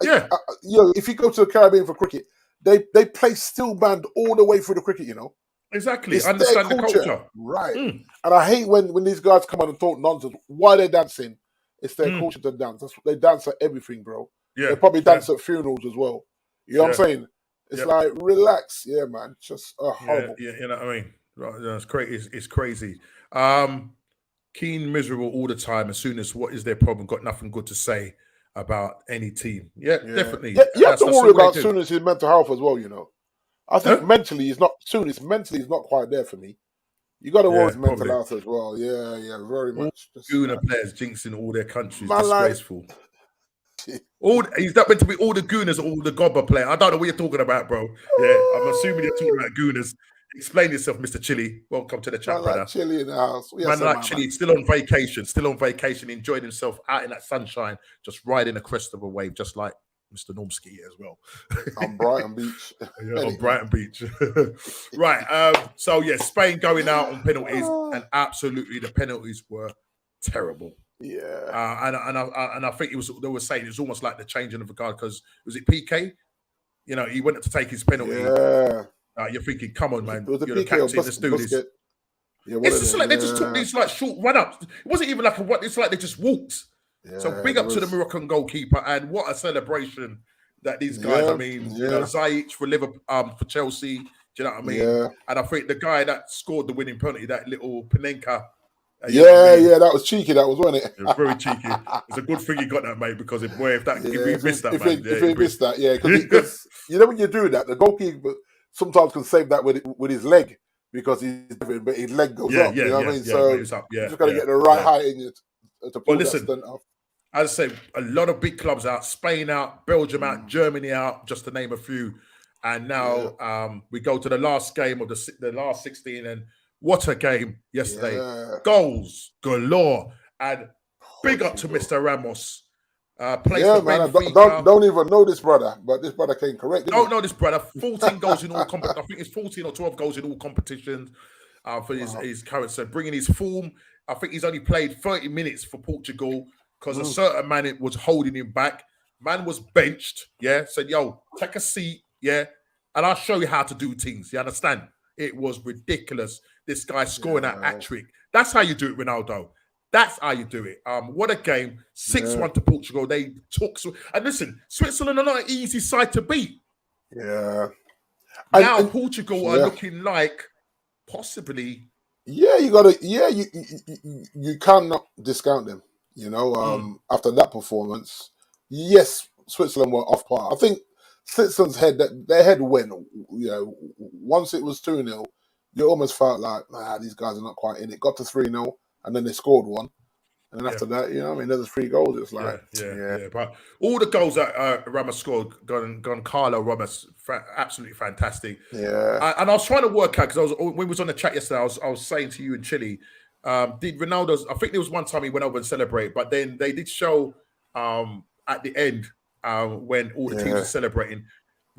You know, if you go to the Caribbean for cricket, they play steel band all the way through the cricket. You know, Exactly. It's Understand their the culture, culture. right? Mm, And I hate when these guys come out and talk nonsense. Why they're dancing? It's their mm. culture to dance. They dance at everything, bro. They Yeah, probably yeah, dance at funerals as well. You know what yeah, I'm saying? It's yeah, like relax, yeah, man. Just yeah, horrible. yeah. You know what I mean? Right, yeah, it's crazy. It's crazy. Um, Keen, miserable all the time. As soon as what is their problem? Got nothing good to say about any team. Yeah, Yeah, definitely. yeah. You have to That's worry all they about do. Souness' his mental health as well. You know, I think Huh? mentally he's not. Souness mentally is not quite there for me. You got to worry Yeah, his mental probably. health as well. Yeah, yeah, very All much. Just Gooner players jinxing all their countries. man, like Disgraceful. All he's not meant to be all the Gooners, all the Gobber player. I don't know what you're talking about, bro. Yeah, I'm assuming you're talking about Gooners. Explain yourself, Mr. Chili. Welcome to the chat, man, like brother. chilly in the house. Yes, Man like man, man. Chili, still on vacation, enjoying himself out in that sunshine, just riding the crest of a wave, just like Mr. Normski as well. On Brighton Beach. Yeah, on Brighton Beach. Right. So yeah, Spain going out on penalties, and absolutely the penalties were terrible. Yeah. And I think they were saying it was almost like the changing of the guard because was it PK? You know, he went to take his penalty. Yeah. You're thinking, come on, man, It was a you're the PK or captain. Let's do this. Busquets. Yeah, It's just like they just took these like short run ups. It wasn't even like a what. It's like they just walked. Yeah, So big up to the Moroccan goalkeeper, and what a celebration that these guys. I mean, you know, Ziyech for Liverpool, for Chelsea. Do you know what I mean? Yeah. And I think the guy that scored the winning penalty, that little Panenka. Yeah, that was cheeky. That was, wasn't it? It was very cheeky. It's a good thing you got that, mate, because if we missed that, if he missed that, yeah, because you know when you do that, the goalkeeper sometimes can save that with his leg because but his leg goes up. You know what I mean? So you just got to get the right height in it to pull that stunt off. As I say, a lot of big clubs out, Spain out, Belgium out, Germany out, just to name a few. And now we go to the last game of the last 16, and what a game yesterday. Yeah. Goals galore. And big up to Mr. Ramos. Plays for man, Benfica. don't even know this brother, but this brother came correct. Don't know this brother. 14 goals in all competitions. I think it's 14 or 12 goals in all competitions for his current. So bringing his form. I think he's only played 30 minutes for Portugal because a certain man was holding him back. Man was benched. Yeah. Said, yo, take a seat. Yeah. And I'll show you how to do things. You understand? It was ridiculous. This guy scoring that hat-trick. That's how you do it, Ronaldo. That's how you do it. What a game. 6-1 to Portugal. They took... And listen, Switzerland are not an easy side to beat. Yeah. Now Portugal are looking like possibly... Yeah, you got to... Yeah, you cannot discount them. You know, after that performance, yes, Switzerland were off par. I think Switzerland's their head went, you know, once it was 2-0, you almost felt like, these guys are not quite in it. Got to 3-0, and then they scored one. And then after that, you know, I mean, there's 3 goals. It's like, yeah. But all the goals that Ramos scored, Carlo Ramos, absolutely fantastic. Yeah. And I was trying to work out, because when we was on the chat yesterday, I was saying to you and Chile, did Ronaldo's, I think there was one time he went over and celebrated, but then they did show at the end, when all the teams were celebrating,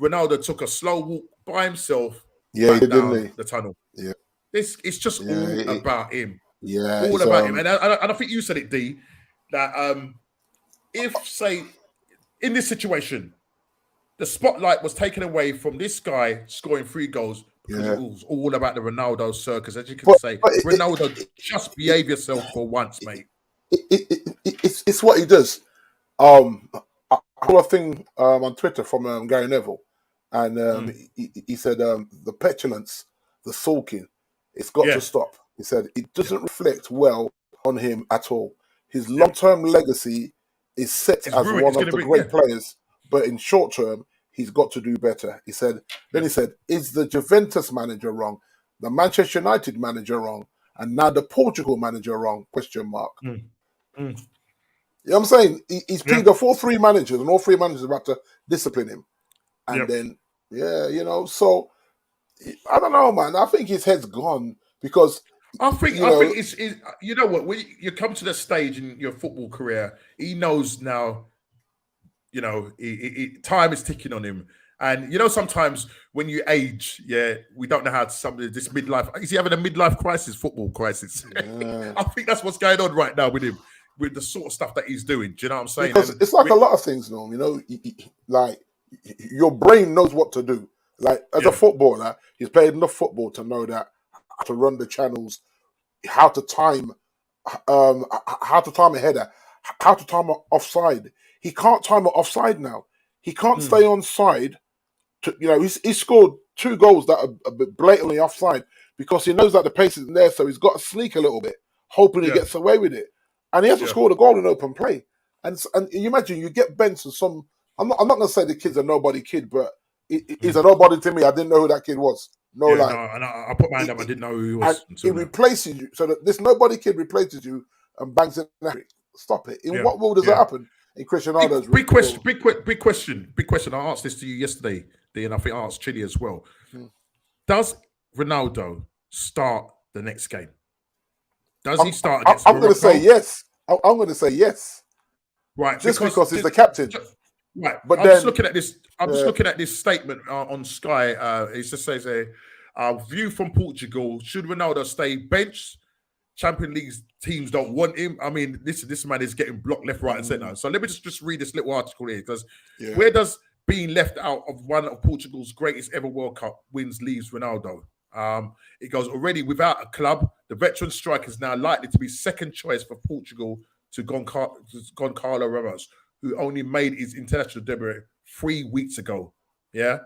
Ronaldo took a slow walk by himself down the tunnel. Yeah. It's just all about him. Yeah. All about him. And I think you said it, D, that if, say, in this situation, the spotlight was taken away from this guy scoring 3 goals because it was all about the Ronaldo circus. As you can say, Ronaldo, just behave yourself for once, mate. It's what he does. I saw a thing on Twitter from Gary Neville, and he said the petulance, the sulking, it's got to stop. He said it doesn't reflect well on him at all. His long-term legacy is set as one of the great players, but in short term, he's got to do better. He said. Then he said, "Is the Juventus manager wrong? The Manchester United manager wrong? And now the Portugal manager wrong?" Question mark. You know what I'm saying? He's pleaded 4-3 managers, and all 3 managers are about to discipline him. And then, you know, so I don't know, man. I think his head's gone because I think it's you know what, when you come to the stage in your football career, he knows now, you know, time is ticking on him. And you know, sometimes when you age, we don't know how this midlife. Is he having a midlife crisis, football crisis? I think that's what's going on right now with him, with the sort of stuff that he's doing. Do you know what I'm saying? Because it's like a lot of things, you know, like your brain knows what to do, Like as a footballer, he's played enough football to know that how to run the channels, how to time, how to time a header, how to time an offside. He can't time an offside now. He can't stay on side. He's scored 2 goals that are a bit blatantly offside because he knows that the pace isn't there, so he's got to sneak a little bit, hoping he gets away with it. And he hasn't scored a goal in open play. And you imagine you get Benson some. I'm not going to say the kid's a nobody kid, but he's a nobody to me. I didn't know who that kid was. No lie. No, and I put my hand up. I didn't know who he was. And he replaces you, so that this nobody kid replaces you and bangs in. Stop it. In what world does that happen? In Cristiano Ronaldo's big question. I asked this to you yesterday, and I think I asked Chili as well. Does Ronaldo start the next game? Does he start against I'm going to say yes. I'm going to say yes. Right, just because he's the captain. Right, but I'm just looking at this. I'm just looking at this statement on Sky. It just says a view from Portugal: should Ronaldo stay benched? Champions League teams don't want him. I mean, this man is getting blocked left, right, and centre. So let me just read this little article here, because where does being left out of one of Portugal's greatest ever World Cup wins leaves Ronaldo? It goes, already without a club, the veteran striker is now likely to be second choice for Portugal to Gonçalo Ramos, who only made his international debut 3 weeks ago. Yeah.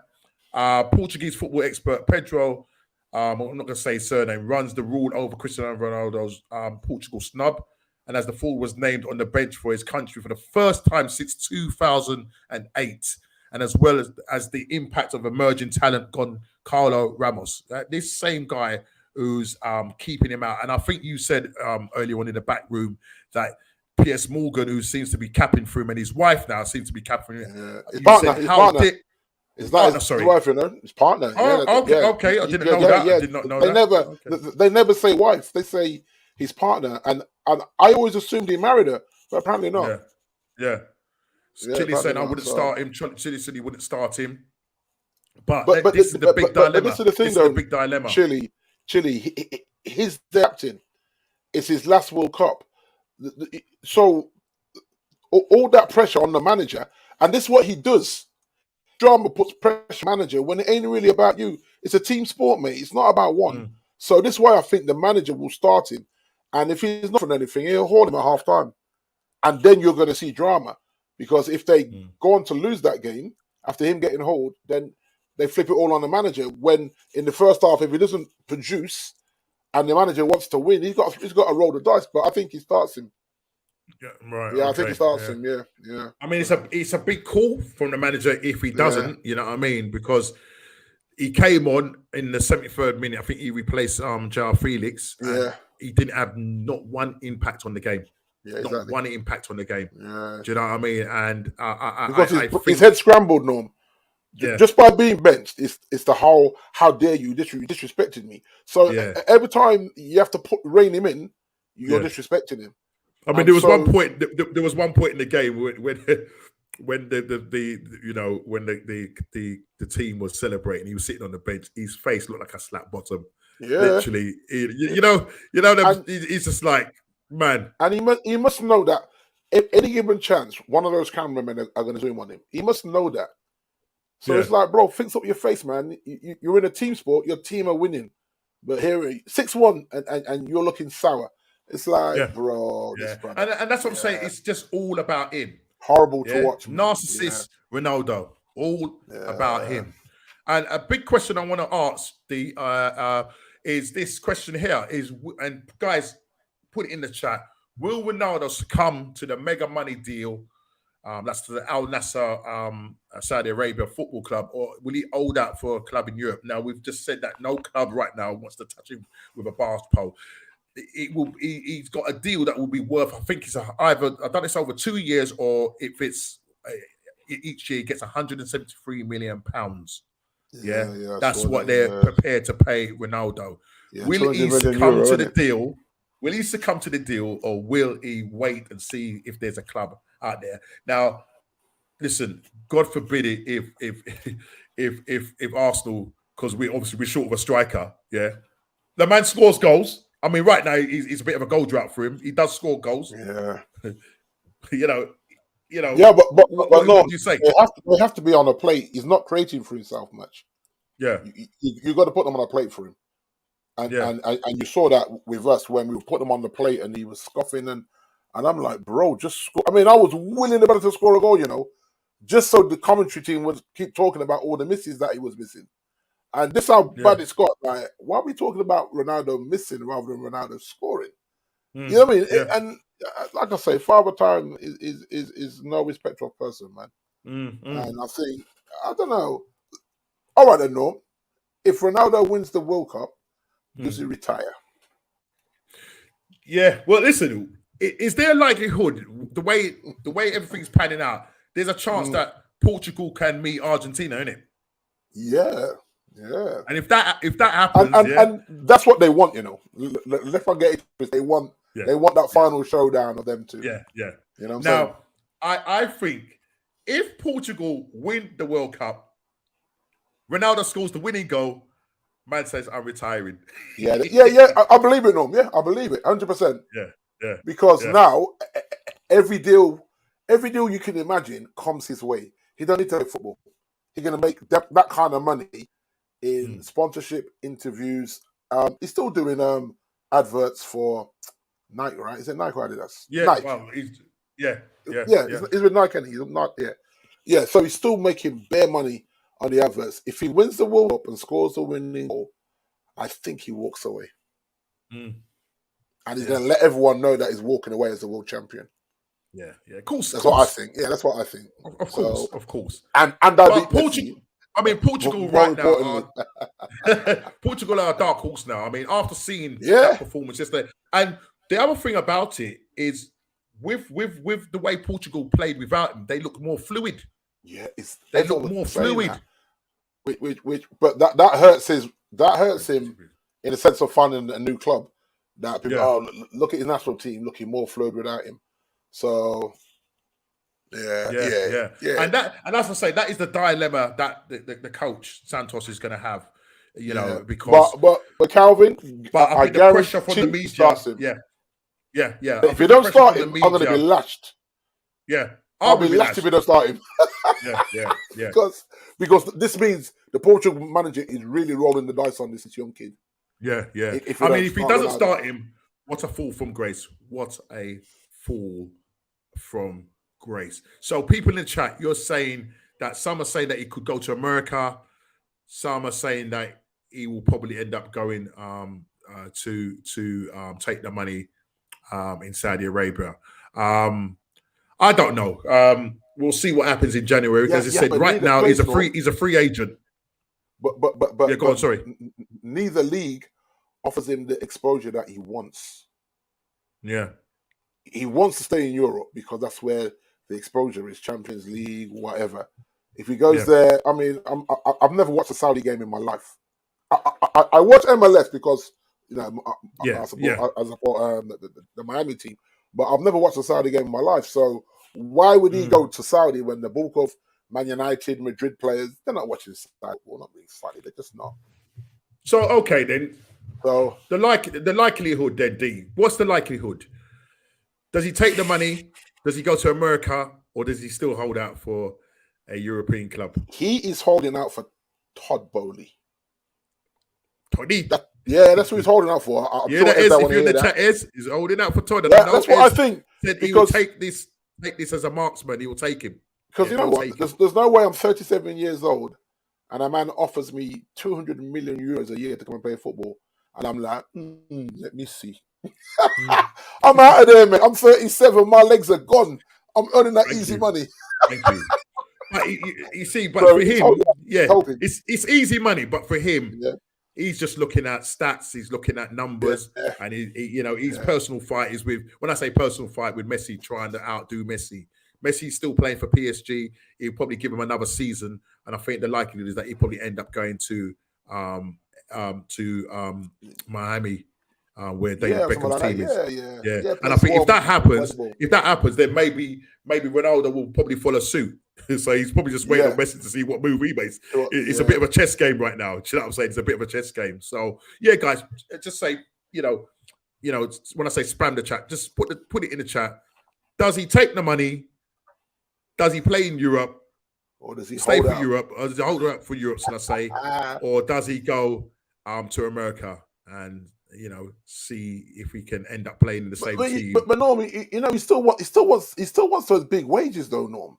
Portuguese football expert Pedro, I'm not going to say his surname, runs the rule over Cristiano Ronaldo's Portugal snub. And as the forward was named on the bench for his country for the first time since 2008. And as well as the impact of emerging talent Gonçalo Ramos. This same guy who's keeping him out. And I think you said earlier on in the back room that Piers Morgan, who seems to be capping for him, and his wife now seems to be capping for him. His partner. It's not his wife, you know. His partner. Okay. I didn't know that. I did not know that. They never say wife. They say his partner. And I always assumed he married her, but apparently not. Yeah. Chili said I wouldn't start him. Chili said he wouldn't start him. But this is the big dilemma. This is the thing, though. The big dilemma. Chili. He's the captain. It's his last World Cup. So all that pressure on the manager, and this is what he does. Drama puts pressure on the manager when it ain't really about you. It's a team sport, mate. It's not about one. So this is why I think the manager will start him. And if he's not for anything, he'll hold him at half time. And then you're going to see drama. Because if they go on to lose that game, after him getting hold, then they flip it all on the manager. When in the first half, if he doesn't produce and the manager wants to win, he's got to roll the dice. But I think he starts him. Yeah, right. Yeah, okay. I think he starts him. Yeah. I mean, it's a big call from the manager if he doesn't. You know what I mean? Because he came on in the 73rd minute. I think he replaced João Felix. Yeah. He didn't have not one impact on the game. Yeah, exactly. Not one impact on the game. Yeah. Do you know what I mean? And because his head scrambled, Norm. Yeah. Just by being benched, it's the whole, how dare you disrespected me. So every time you have to rein him in, you're disrespecting him. I mean, there was one point. There was one point in the game when the team was celebrating. He was sitting on the bench. His face looked like a slap bottom. Yeah, literally. He's just like, man. And he must know that if any given chance, one of those cameramen are going to zoom on him. He must know that. So it's like, bro, fix up your face, man. You're in a team sport. Your team are winning, but here 6-1, and you're looking sour. It's like, bro, this brother. And that's what I'm saying. It's just all about him. Horrible to watch. Narcissist Ronaldo. All about him. And a big question I want to ask is this question here and guys, put it in the chat. Will Ronaldo succumb to the mega money deal? That's to the Al Nassr Saudi Arabia football club, or will he hold out for a club in Europe? Now, we've just said that no club right now wants to touch him with a bar pole. He's got a deal that will be worth, I think it's either, I've done this over 2 years, or if it's each year, he gets £173 million. Yeah, that's what they're prepared to pay Ronaldo. Yeah, will he succumb to the deal? Will he succumb to the deal, or will he wait and see if there's a club out there? Now, listen, God forbid it if Arsenal, because we're short of a striker. Yeah, the man scores goals. I mean, right now he's a bit of a goal drought for him. He does score goals. Yeah, you know. Yeah, but what no, do you say? They have to be on a plate. He's not creating for himself much. Yeah. You got to put them on a plate for him. And, Yeah. and you saw that with us when we put him on the plate and he was scoffing and I'm like, bro, just score. I mean, I was willing about to score a goal, just so the commentary team would keep talking about all the misses that he was missing. And this how bad it's got. Like, why are we talking about Ronaldo missing rather than Ronaldo scoring? You know what I mean? Yeah. And like I say, Father Time is no respect of person, man. And I think, I don't know. All right, then, Norm. If Ronaldo wins the World Cup, does he retire? Yeah. Well, listen, is there a likelihood, the way everything's panning out, there's a chance that Portugal can meet Argentina, isn't it? Yeah. And if that happens, and that's what they want, Let's not get it. They want that final showdown of them two. Yeah. You know what I'm now, saying? I think if Portugal win the World Cup, Ronaldo scores the winning goal, man says, I'm retiring. Yeah. I believe it, Norm. Yeah, I believe it, 100%. Yeah. Because now every deal you can imagine comes his way. He don't need to play football. He's gonna make that kind of money in sponsorship, interviews. He's still doing adverts for Nike, right? Is it Nike or Adidas? Yeah. Nike. Well, he's with Nike and he's not. Yeah. So he's still making bare money on the adverts. If he wins the World Cup and scores the winning goal, I think he walks away. And he's going to let everyone know that he's walking away as the world champion. Yeah. Of course. That's what I think. Yeah, that's what I think. Of course. And Portugal right now. Portugal are a dark horse now. I mean, after seeing that performance yesterday, and the other thing about it is with the way Portugal played without him, they look more fluid. Yeah, they look more fluid. But that hurts him in the sense of finding a new club. That people look at his national team looking more fluid without him. So yeah. And as I say, that is the dilemma that the coach Santos is going to have. Because but Calvin, I think the pressure from the media. Yeah. If you don't start him, I'm going to be lashed. Yeah, I'll be lashed if you don't start him. Yeah. Because this means the Portugal manager is really rolling the dice on this young kid. Yeah. If he doesn't start him, what a fall from grace. What a fall from grace. So people in the chat, you're saying that some are saying that he could go to America. Some are saying that he will probably end up going to take the money in Saudi Arabia. I don't know. We'll see what happens in January. As I said, right now he's a free agent. But go on. Sorry. Neither league offers him the exposure that he wants. Yeah, he wants to stay in Europe because that's where the exposure is. Champions League, whatever. If he goes there, I mean, I've never watched a Saudi game in my life. I watch MLS because I support the Miami team, but I've never watched a Saudi game in my life. So why would he go to Saudi when the bulk of Man United, Madrid players, they're not watching Saudi? Well, not being Saudi, they're just not. So okay then. So the likelihood then, D. What's the likelihood? Does he take the money? Does he go to America, or does he still hold out for a European club? He is holding out for Todd Bowley. Toddy. That's who he's holding out for. If you're in the chat, he's holding out for Todd. Yeah, that's what I think. Said he will take this as a marksman. He will take him. Because you know what? There's no way I'm 37 years old and a man offers me 200 million euros a year to come and play football. And I'm like, let me see. I'm out of there, man. I'm 37. My legs are gone. I'm earning that easy money. Thank you. But you see, for him, it's easy money. But for him, he's just looking at stats. He's looking at numbers, and his personal fight is with. When I say personal fight with Messi, trying to outdo Messi. Messi's still playing for PSG. He'll probably give him another season, and I think the likelihood is that he'll probably end up going to Miami, where David Beckham's team is. Yeah. And I think if that happens, then maybe Ronaldo will probably follow suit. So he's probably just waiting on Messi to see what move he makes. It's a bit of a chess game right now. You know what I'm saying? It's a bit of a chess game. So yeah, guys, just say when I say spam the chat, just put it in the chat. Does he take the money? Does he play in Europe? or does he stay hold for out? Europe? Or does he hold out for Europe? Should I say, or does he go to America and see if he can end up playing in the same team? But Norm, he still wants those big wages though, Norm.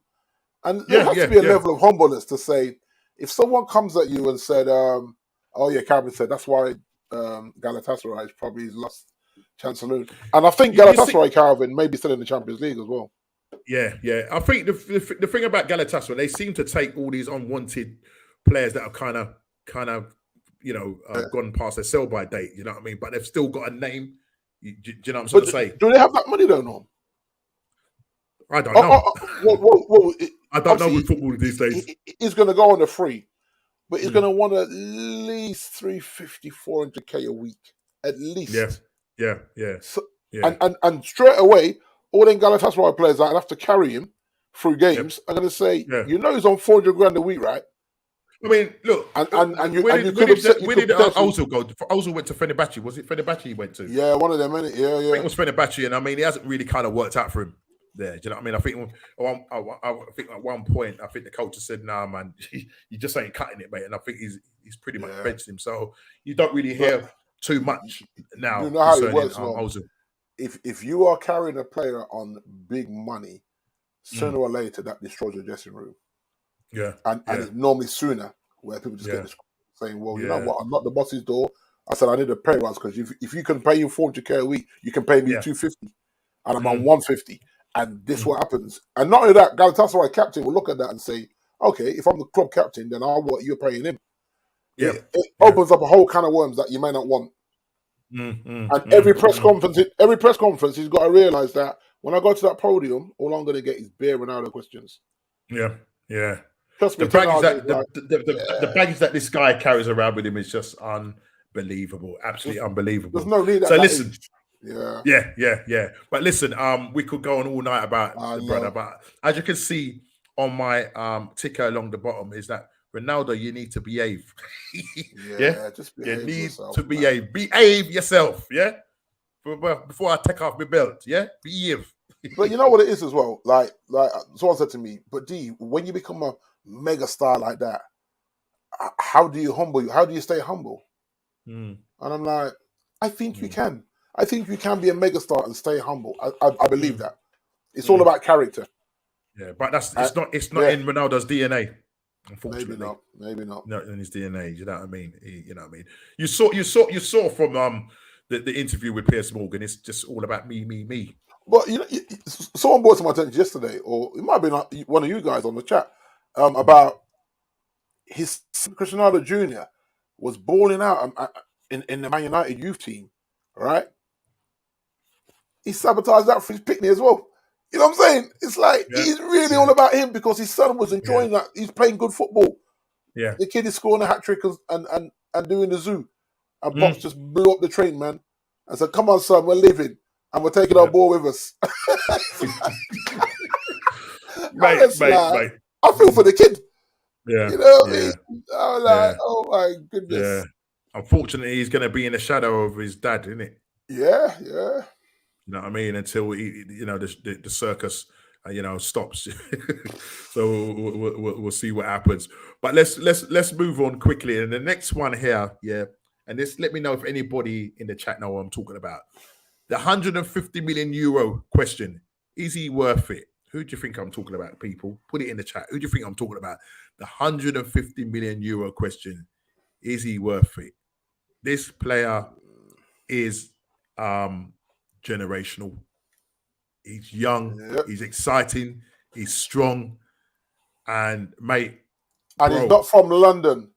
And there has to be a level of humbleness to say, if someone comes at you and said, "Oh yeah," Calvin said, "That's why Galatasaray is probably his last chance to lose." And I think Galatasaray, Calvin, may be still in the Champions League as well. Yeah. I think the thing about Galatasaray, they seem to take all these unwanted players that are kind of gone past their sell-by date. You know what I mean? But they've still got a name. Do you know what I'm trying to say? Do they have that money though, Norm? I don't know. Well, I don't know with football these days. He's going to go on a free, but he's going to want at least 350, 400k a week, at least. Yeah. So, and straight away, all them Galatasaray players that have to carry him through games are going to say, he's on 400 grand a week, right? I mean, look, where did Ozil go? Ozil went to Fenerbahce. Was it Fenerbahce he went to? Yeah, one of them, innit? Yeah. I think it was Fenerbahce, and I mean, he hasn't really kind of worked out for him there. Do you know what I mean? I think at one point, I think the coach said, "Nah, man, you just ain't cutting it, mate." And I think he's pretty much benched him. So you don't really hear too much now. You know how it works, Ozil. If you are carrying a player on big money, sooner or later that destroys your dressing room. Yeah. And it's normally sooner where people just get saying, "Well, you know what? I'm not the boss's door." I said, "I need a pay rise because if you can pay you 400k a week, you can pay me 250, and I'm on 150." And this what happens. And not only that, Galatasaray captain will look at that and say, "Okay, if I'm the club captain, then I want you're paying him." Yeah. It opens up a whole can of worms that you may not want. And every press conference, he's got to realise that when I go to that podium, all I'm going to get is bare Ronaldo questions. Yeah. Trust me, the baggage that this guy carries around with him is just unbelievable, absolutely unbelievable. There's no need. So listen, yeah. But listen, we could go on all night about the brother, but as you can see on my ticker along the bottom is that Ronaldo, you need to behave. Just behave. You need yourself, to behave. Man. Behave yourself. Yeah. Before I take off my belt. Yeah. Behave. But you know what it is as well. Like someone said to me, "But D, when you become a mega star like that, how do you humble you? How do you stay humble?" And I'm like, I think you can. I think you can be a mega star and stay humble. I believe that. It's all about character. Yeah, but it's not in Ronaldo's DNA. Unfortunately, maybe not. Not in his DNA. You know what I mean? You saw from the interview with Piers Morgan. It's just all about me. But someone brought to my attention yesterday, or it might have been one of you guys on the chat, about his Cristiano Ronaldo Jr. was balling out in the Man United youth team, right? He sabotaged that for his picnic as well. You know what I'm saying? It's like he's really all about him because his son was enjoying that. He's playing good football. Yeah, the kid is scoring a hat trick and doing the zoo. And Pops just blew up the train, man, and said, "Come on, son, we're leaving and we're taking our ball with us." mate. I feel for the kid. Yeah, you know what I mean? I was like, oh my goodness. Yeah. Unfortunately, he's going to be in the shadow of his dad, isn't it? Yeah. You know what I mean? Until the circus, stops. So we'll see what happens. But let's move on quickly. And the next one here, and let me know if anybody in the chat know what I'm talking about. The 150 million euro question: is he worth it? Who do you think I'm talking about, people? Put it in the chat. Who do you think I'm talking about? The 150 million euro question: is he worth it? This player is generational. He's young, he's exciting, he's strong, and mate. And he's not from London.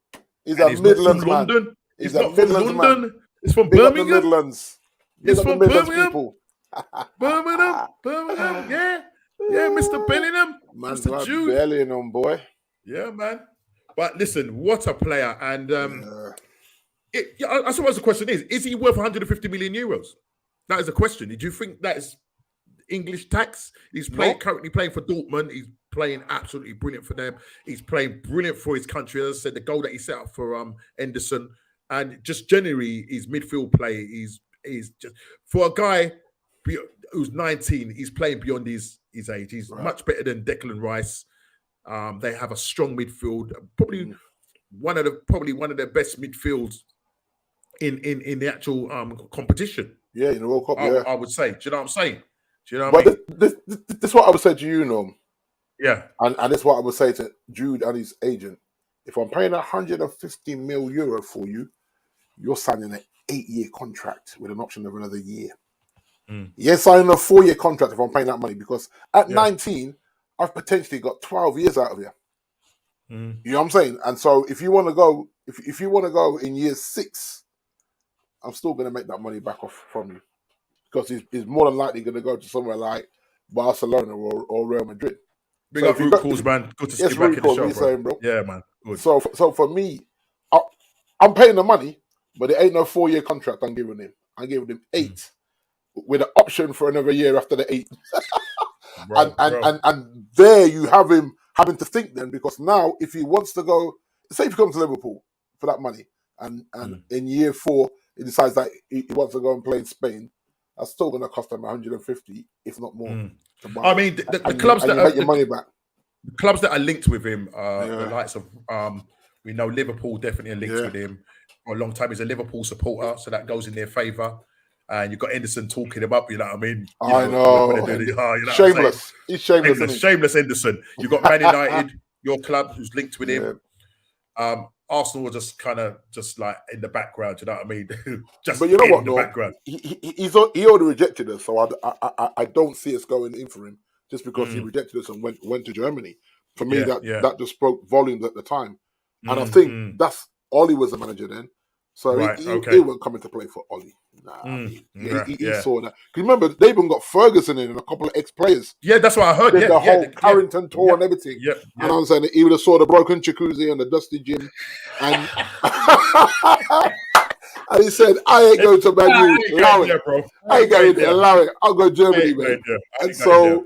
He's a Midlands man. London. He's not from London. Man. He's from Birmingham. Midlands. He's from Birmingham. Birmingham. Yeah, Mr. Bellingham. Man's Mr. Jude. Bellingham, boy. Yeah, man. But listen, what a player. And I suppose the question is he worth 150 million euros? That is a question. Did you think that is English tax? He's currently playing for Dortmund. He's playing absolutely brilliant for them. He's playing brilliant for his country. As I said, the goal that he set up for Henderson, and just generally his midfield play. He's just, for a guy who's 19, he's playing beyond his age. He's much better than Declan Rice. They have a strong midfield, probably one of the best midfields in the actual competition. Yeah, in the World Cup. I would say. Do you know what I'm saying? Do you know But what I mean? this is what I would say to you, Norm. Yeah. And this is what I would say to Jude and his agent. If I'm paying 150 mil euro for you, you're signing an 8-year contract with an option of another year. You're signing a 4-year contract if I'm paying that money, because at 19, I've potentially got 12 years out of you. You know what I'm saying? And so if you want to go, if you want to go in year 6, I'm still going to make that money back off from you, because he's more than likely going to go to somewhere like Barcelona or Real Madrid. Big up Root Calls, man. Good to see you back in the show, bro. Saying, bro. Yeah, man. Good. So for me, I'm paying the money, but it ain't no 4-year contract I'm giving him. I'm giving him 8 with an option for another year after the 8. And there you have him having to think then, because now if he wants to go, say if he comes to Liverpool for that money, and in year 4 he decides that he wants to go and play in Spain, that's still going to cost him 150, if not more. I mean, the clubs that make your money back. The clubs that are linked with him are the likes of we know Liverpool definitely are linked with him for a long time. He's a Liverpool supporter, so that goes in their favour. And you've got Henderson talking him up, you know what I mean? I know. Shameless. He's shameless. Shameless Henderson. You've got Man United, your club, who's linked with him. Arsenal are just kind of like in the background, you know what I mean? But you know what, no? Background. He already rejected us, so I don't see us going in for him just because he rejected us and went to Germany. For me, that just spoke volumes at the time. And I think that's Ollie was the manager then. So he wasn't coming to play for Ollie. Nah, he saw that. Because remember, they even got Ferguson in and a couple of ex-players. Yeah, that's what I heard. The whole Carrington tour and everything. And I'm saying he would have saw the broken jacuzzi and the dusty gym. And, and he said, I ain't going to Man U. Allow it. Bro. I ain't going there. Allow it. I'll go to Germany, man. And so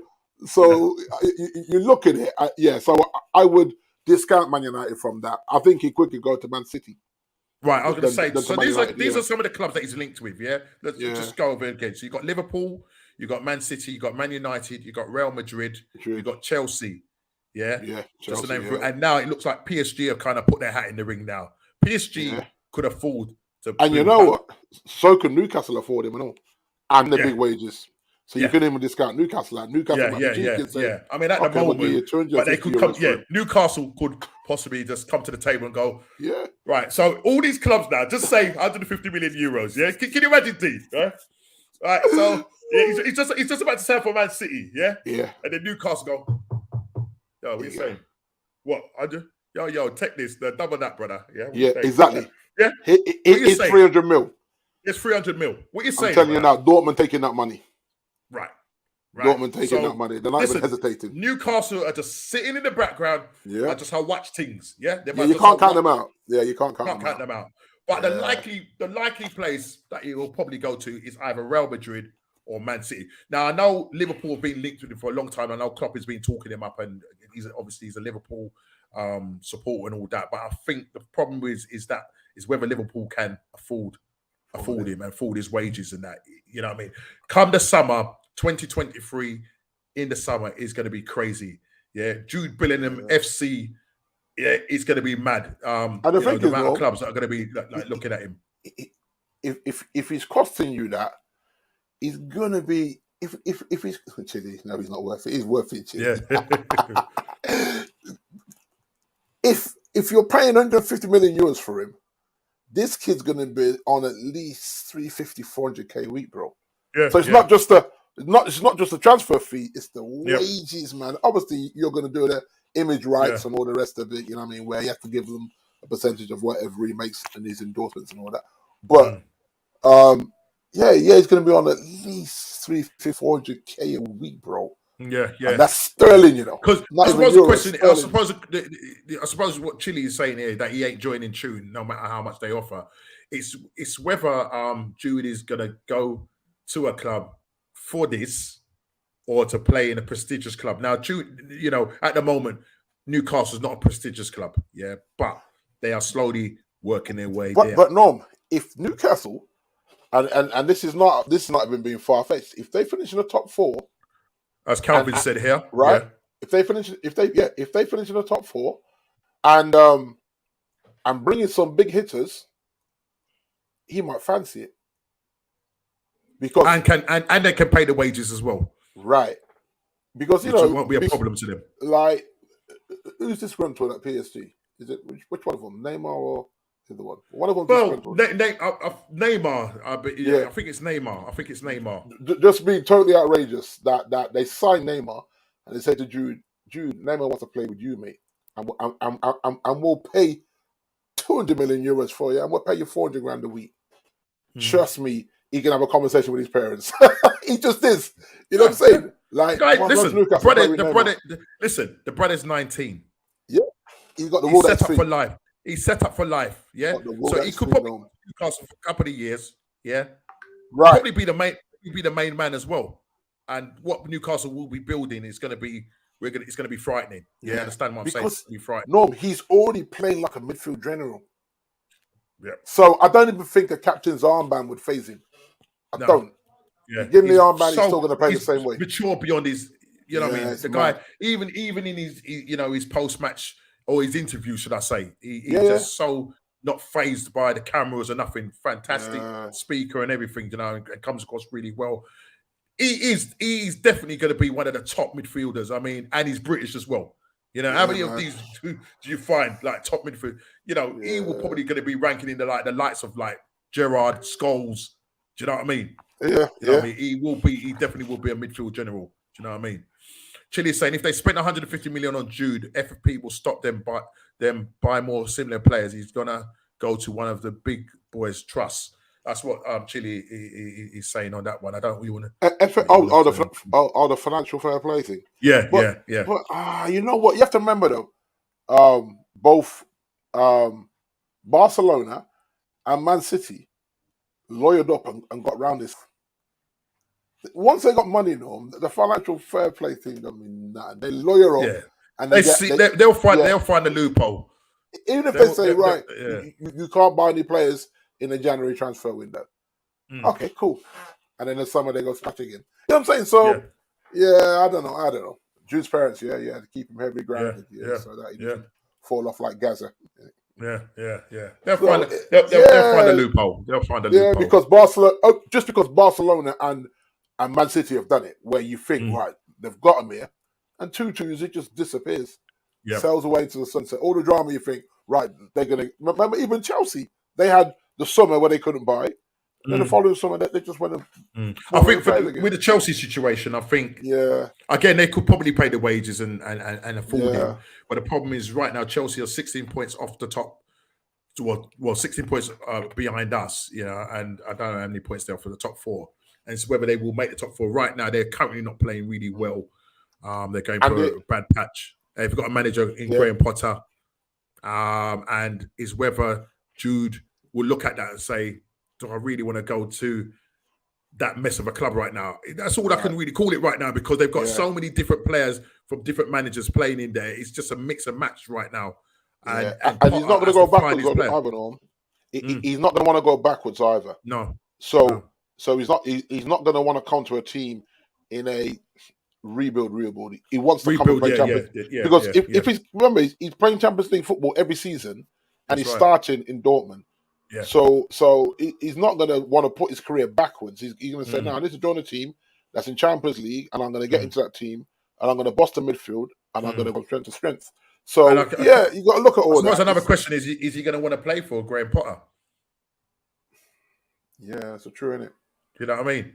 you look at it. So I would discount Man United from that. I think he quickly go to Man City. Right, I was going to say, so these are some of the clubs that he's linked with, Let's just go over it again. So you got Liverpool, you got Man City, you got Man United, you got Real Madrid, you got Chelsea, Chelsea, just to name through. And now it looks like PSG have kind of put their hat in the ring now. PSG could afford to. And you know what? So can Newcastle afford him and all, and the big wages. So you can even discount Newcastle. Like Newcastle, I mean, at the moment, but they could come. Newcastle could possibly just come to the table and go. Yeah. Right. So all these clubs now, just say 150 million euros. Yeah. Can you imagine, D? Yeah. Right. So he's just about to sell for Man City. Yeah. Yeah. And then Newcastle go. Yo, what are you saying? What? Yo, take this. Double that, brother. Yeah. Exactly. Yeah. It's 300 mil. It's 300 mil. What are you saying? I'm telling you now, Dortmund taking that money. Right. Dortmund taking that money. They're not even hesitating. Newcastle are just sitting in the background. I just watch things. You can't count them out. Yeah, you can't count them out. But the likely place that he will probably go to is either Real Madrid or Man City. Now I know Liverpool have been linked with him for a long time. I know Klopp has been talking him up, and he's a Liverpool supporter and all that. But I think the problem is whether Liverpool can afford him and afford his wages and that. You know what I mean? Come the summer, 2023, in the summer is going to be crazy. Yeah, Jude Bellingham FC. Yeah, it's going to be mad. And the amount of clubs that are going to be like looking at him. If he's costing you that, he's going to be. If he's Chile, no, he's not worth it. He's worth it, Chile. Yeah. if you're paying 150 million euros for him, this kid's going to be on at least 350, 400k a week, bro. Yeah. So it's not just the transfer fee; it's the wages, man. Obviously, you're going to do the image rights and all the rest of it. You know what I mean? Where you have to give them a percentage of whatever he makes and his endorsements and all that. But he's going to be on at least 350, 400k a week, bro. Yeah. And that's sterling, you know. Because I suppose the question, I suppose what Chile is saying here, that he ain't joining tune no matter how much they offer. It's whether Jude is gonna go to a club for this or to play in a prestigious club. Now, Jude, you know, at the moment, Newcastle's not a prestigious club, but they are slowly working their way there. But Norm, if Newcastle, and this is not even being far fetched, if they finish in the top 4. As Calvin said here. Right? if they finish in the top 4, and bring in some big hitters, he might fancy it. Because and they can pay the wages as well. Right. Because which won't be a problem to them. Like, who's disgruntled at PSG? Is it which one of them? Neymar or the other one? One of them. Well, Neymar. I think it's Neymar. Just being totally outrageous that they signed Neymar and they said to Jude, Neymar wants to play with you, mate, and we'll pay 200 million euros for you, and we'll pay you 400 grand a week. Trust me, he can have a conversation with his parents. He just is. You know what I'm saying? Like, guys, listen, the brother's 19. Yeah, he's got the world set up for life. He's set up for life. Yeah, so he could probably Newcastle for a couple of years. Yeah, right. Probably be the main man as well. And what Newcastle will be building is going to be it's going to be frightening. Yeah, understand what I'm saying? It's be frightening. No, he's already playing like a midfield general. Yeah. So I don't even think a captain's armband would phase him. I don't. Yeah. Give him the armband, he's still going to play the same way. Mature beyond his, you know what I mean? The guy, even in his, his post-match or his interview, should I say, he's just so not phased by the cameras or nothing. Fantastic speaker and everything, and comes across really well. He's definitely going to be one of the top midfielders. I mean, and he's British as well. How many of these do you find like top midfield? He will probably going to be ranking in the likes of like Gerrard, Scholes. Do you know what I mean? Yeah, I mean? He definitely will be a midfield general. Do you know what I mean? Chile is saying if they spend 150 million on Jude, FFP will stop them buy more similar players. He's gonna go to one of the big boys' trusts. That's what Chile is saying on that one. I don't really want to. The financial fair play thing. Yeah. But you know what? You have to remember though, both Barcelona and Man City lawyered up and got round this. Once they got money, the financial fair play thing. I mean, they lawyer up, and they'll find the loophole. Even if they say you can't buy any players in the January transfer window. Okay, cool. And then the summer they go smash again. You know what I'm saying? So I don't know. Jude's parents, you had to keep him heavily grounded, so that he didn't fall off like Gaza. Yeah. They'll find a loophole. They'll find a loophole. Because Barcelona and Man City have done it, where you think, right, they've got him here, and 2-2s, it just disappears. Sails away to the sunset. All the drama you think, right, they're going to... Remember, even Chelsea, they had the summer where they couldn't buy, and then the following summer, they just went... I think with the Chelsea situation, I think, again, they could probably pay the wages and afford him. But the problem is, right now, Chelsea are 16 points off the top. Well, 16 points behind us, and I don't know how many points they're for the top 4. And it's whether they will make the top 4. Right now, they're currently not playing really well. They're going through a bad patch. They've got a manager in Graham Potter. And is whether Jude will look at that and say, do I really want to go to that mess of a club right now? That's all I can really call it right now, because they've got so many different players from different managers playing in there. It's just a mix and match right now. And he's not going to go backwards either. He's not going to want to go backwards either. No. So he's not going to want to come to a team in a rebuild. He wants to come and play Champions League. Because if he's playing Champions League football every season, and he's starting in Dortmund. Yeah. So he's not going to want to put his career backwards. He's going to say, no, I need to join a team that's in Champions League, and I'm going to get into that team, and I'm going to bust the midfield, and I'm going to go strength to strength. So, you got to look at all that. Another question is he going to want to play for Graham Potter? Yeah, that's true, isn't it? You know what I mean?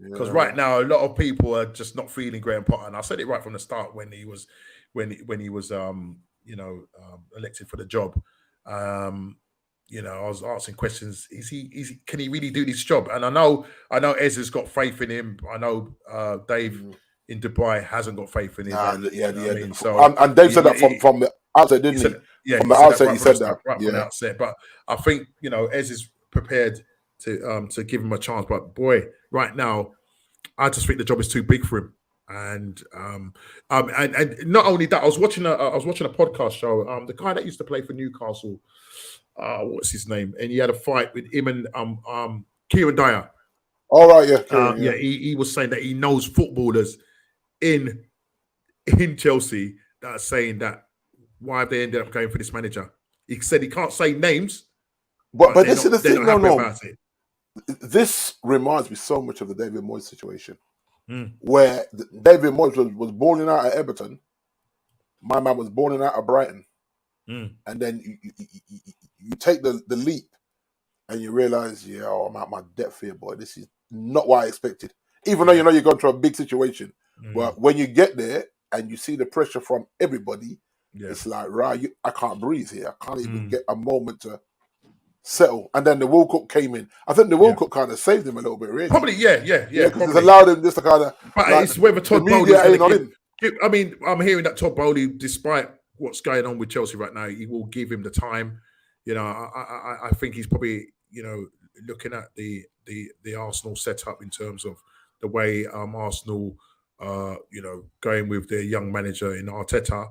Because right now, a lot of people are just not feeling Graham Potter. And I said it right from the start when he was elected for the job. I was asking questions. Can he really do this job? And I know Ez has got faith in him. I know Dave in Dubai hasn't got faith in him. And Dave said that from the outset, didn't he? From the outset, he said that. Right from the outset. But I think, Ez is prepared to give him a chance. But boy, right now, I just think the job is too big for him. And not only that, I was watching a podcast show. The guy that used to play for Newcastle, what's his name? And he had a fight with him and Kieran Dyer. All right, yeah. He was saying that he knows footballers in in Chelsea that are saying that why they ended up going for this manager. He said he can't say names, but this is the they're thing, not happy no. about it. This reminds me so much of the David Moyes situation, Mm. where David Moyes was balling out at Everton. My man was balling out at Brighton. Mm. And then you take the leap and you realize, I'm out my depth here, boy. This is not what I expected. Even though you know you're going through a big situation. But when you get there and you see the pressure from everybody, it's like, right, I can't breathe here. I can't even get a moment to settle. And then the World Cup came in. I think the World Cup kind of saved him a little bit, really. Probably, yeah. Because it's allowed him just to kind of... But like, it's whether Todd Bowley's going to give... I mean, I'm hearing that Todd Bowley, despite what's going on with Chelsea right now, he will give him the time. You know, I think he's probably, looking at the Arsenal setup in terms of the way Arsenal, going with their young manager in Arteta.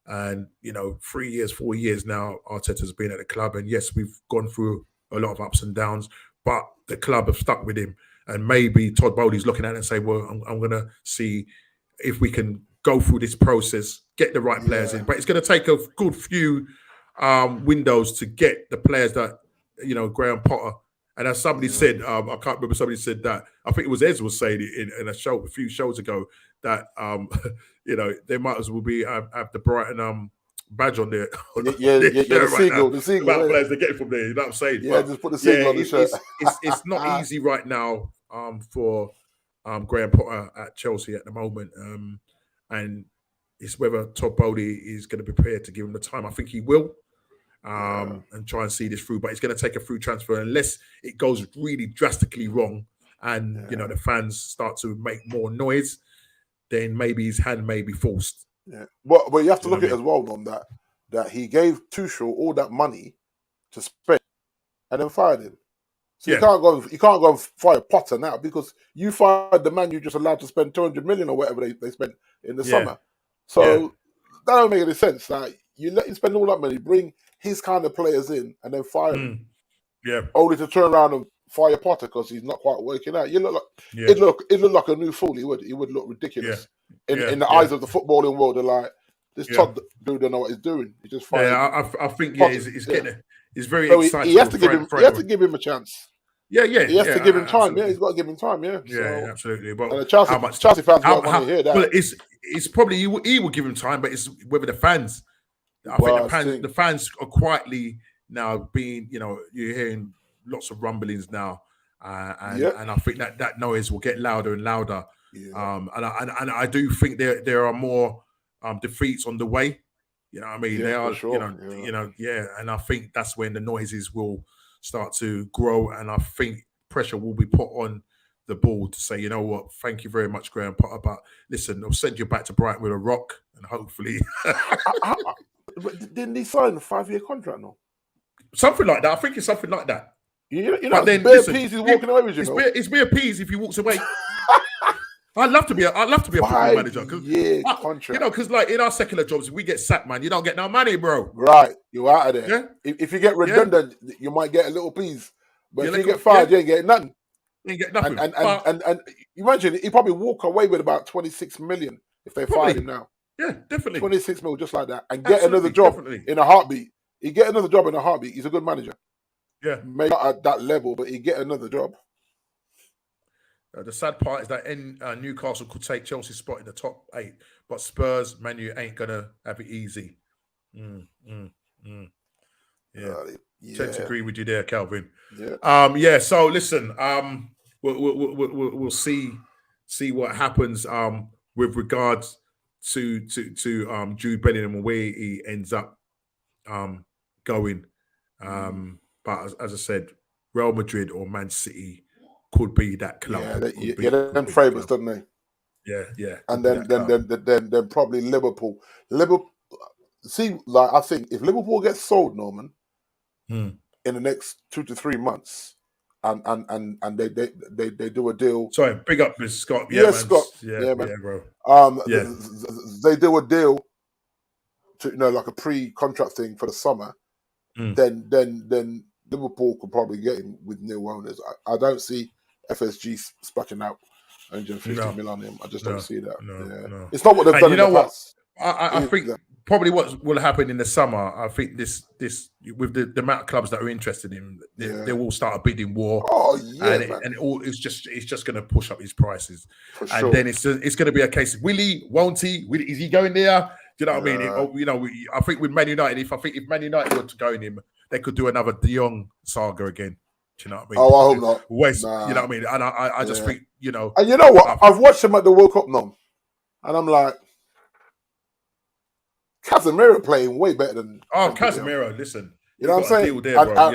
And, 3 years, 4 years now, Arteta's been at the club. And yes, we've gone through a lot of ups and downs, but the club have stuck with him. And maybe Todd Bowley's looking at it and saying, well, I'm going to see if we can go through this process, get the right players in. But it's going to take a good few windows to get the players that, Graham Potter. And as somebody said, I can't remember, somebody said that, I think it was Ez was saying it in a show a few shows ago, that, they might as well be have the Brighton badge on there. The seagull. The amount of players they get from there, you know what I'm saying? Yeah, but just put the seagull on the shirt. It's not easy right now for Graham Potter at Chelsea at the moment. And it's whether Todd Bowley is going to be prepared to give him the time. I think he will. And try and see this through, but it's going to take a through transfer unless it goes really drastically wrong and the fans start to make more noise, then maybe his hand may be forced. Yeah, but you have to look at it as well, Dom, that he gave Tuchel all that money to spend and then fired him. So you can't go and fire Potter now, because you fired the man you just allowed to spend 200 million or whatever they spent in the summer. So that don't make any sense. Like, you let him spend all that money, bring his kind of players in, and then fire him. Yeah. Only to turn around and fire Potter because he's not quite working out. You look like it looked like a new fool. He would look ridiculous in the eyes of the footballing world. They're like, this Todd dude don't know what he's doing. He just fired. Yeah, I think he's getting it. He's very excited. He has to give him a chance. Yeah. He has to give him time. Absolutely. Yeah, he's got to give him time. Yeah. Yeah, absolutely. But and the Chelsea fans won't want to hear that. Well, it's probably he will give him time, but it's whether the fans. I think the fans are quietly now being, you're hearing lots of rumblings now, and I think that noise will get louder and louder. Yeah. And I do think there are more defeats on the way. You know what I mean? They are, sure. And I think that's when the noises will start to grow, and I think pressure will be put on the board to say, you know what, thank you very much, Graham Potter, but listen, I'll send you back to Brighton with a rock, and hopefully. But didn't he sign a 5-year contract? No, something like that. I think it's something like that. But then, listen, he's walking away with you. It's mere peas if he walks away. I'd love to be a football manager. Contract. Because like in our secular jobs, we get sacked, man. You don't get no money, bro. Right, you're out of there. Yeah? If you get redundant, you might get a little piece. But if you get fired, you ain't getting nothing. You ain't get nothing. And imagine he probably walk away with about 26 million if they fired him now. Yeah, definitely. 26 mil, just like that. And get another job in a heartbeat. He get another job in a heartbeat. He's a good manager. Yeah. Maybe not at that level, but he get another job. The sad part is that Newcastle could take Chelsea's spot in the top 8, but Spurs, Man U ain't going to have it easy. Yeah. Tend to agree with you there, Calvin. Yeah. So listen, we'll see what happens with regards to Jude Bellingham and where he ends up going. But as I said, Real Madrid or Man City could be that club. Them favourites, don't they? Yeah. And then probably Liverpool. See, like I think if Liverpool gets sold, Norman, in the next 2 to 3 months, and they do a deal. Sorry, big up with Scott. Scott. Yeah, man. Bro. They do a deal to like a pre-contract thing for the summer. Then Liverpool could probably get him with new owners. I don't see FSG splashing out 150 mil on him. I just don't see that. No. It's not what they've done in the past. I think probably what will happen in the summer, I think this with the amount of clubs that are interested in, they will start a bidding war. Oh yeah, and it's just going to push up his prices, sure. And then it's going to be a case of will he, won't he? Is he going there? Do you know what I mean? I think with Man United, if Man United were to go in him, they could do another De Jong saga again. Do you know what I mean? Oh, I hope not. You know what I mean? And I just think, And you know what? I've watched him at the World Cup now, and I'm like, Casemiro playing way better than. Oh, Casemiro, listen. You know what I'm saying? Deal there, bro.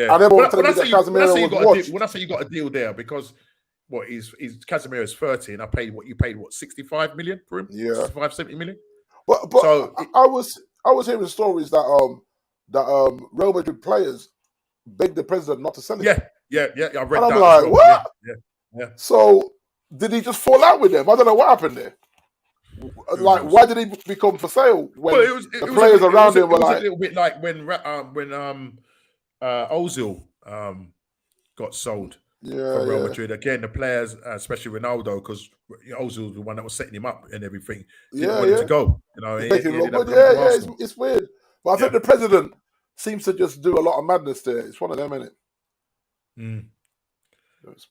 When I say you got a deal there, because he's Casemiro's 30, and you paid 65 million for him? Yeah. 65, 70 million? But so I was hearing stories that Real Madrid players begged the president not to sell him. Yeah. I read and that. I'm like, what? Yeah. So did he just fall out with them? I don't know what happened there. Like, why did he become for sale when the players around him were like? It was a little bit like when Ozil got sold from Real Madrid. Again, the players, especially Ronaldo, because Ozil was the one that was setting him up and everything. Didn't want him to go. It's weird. But I think the president seems to just do a lot of madness there. It's one of them, isn't it?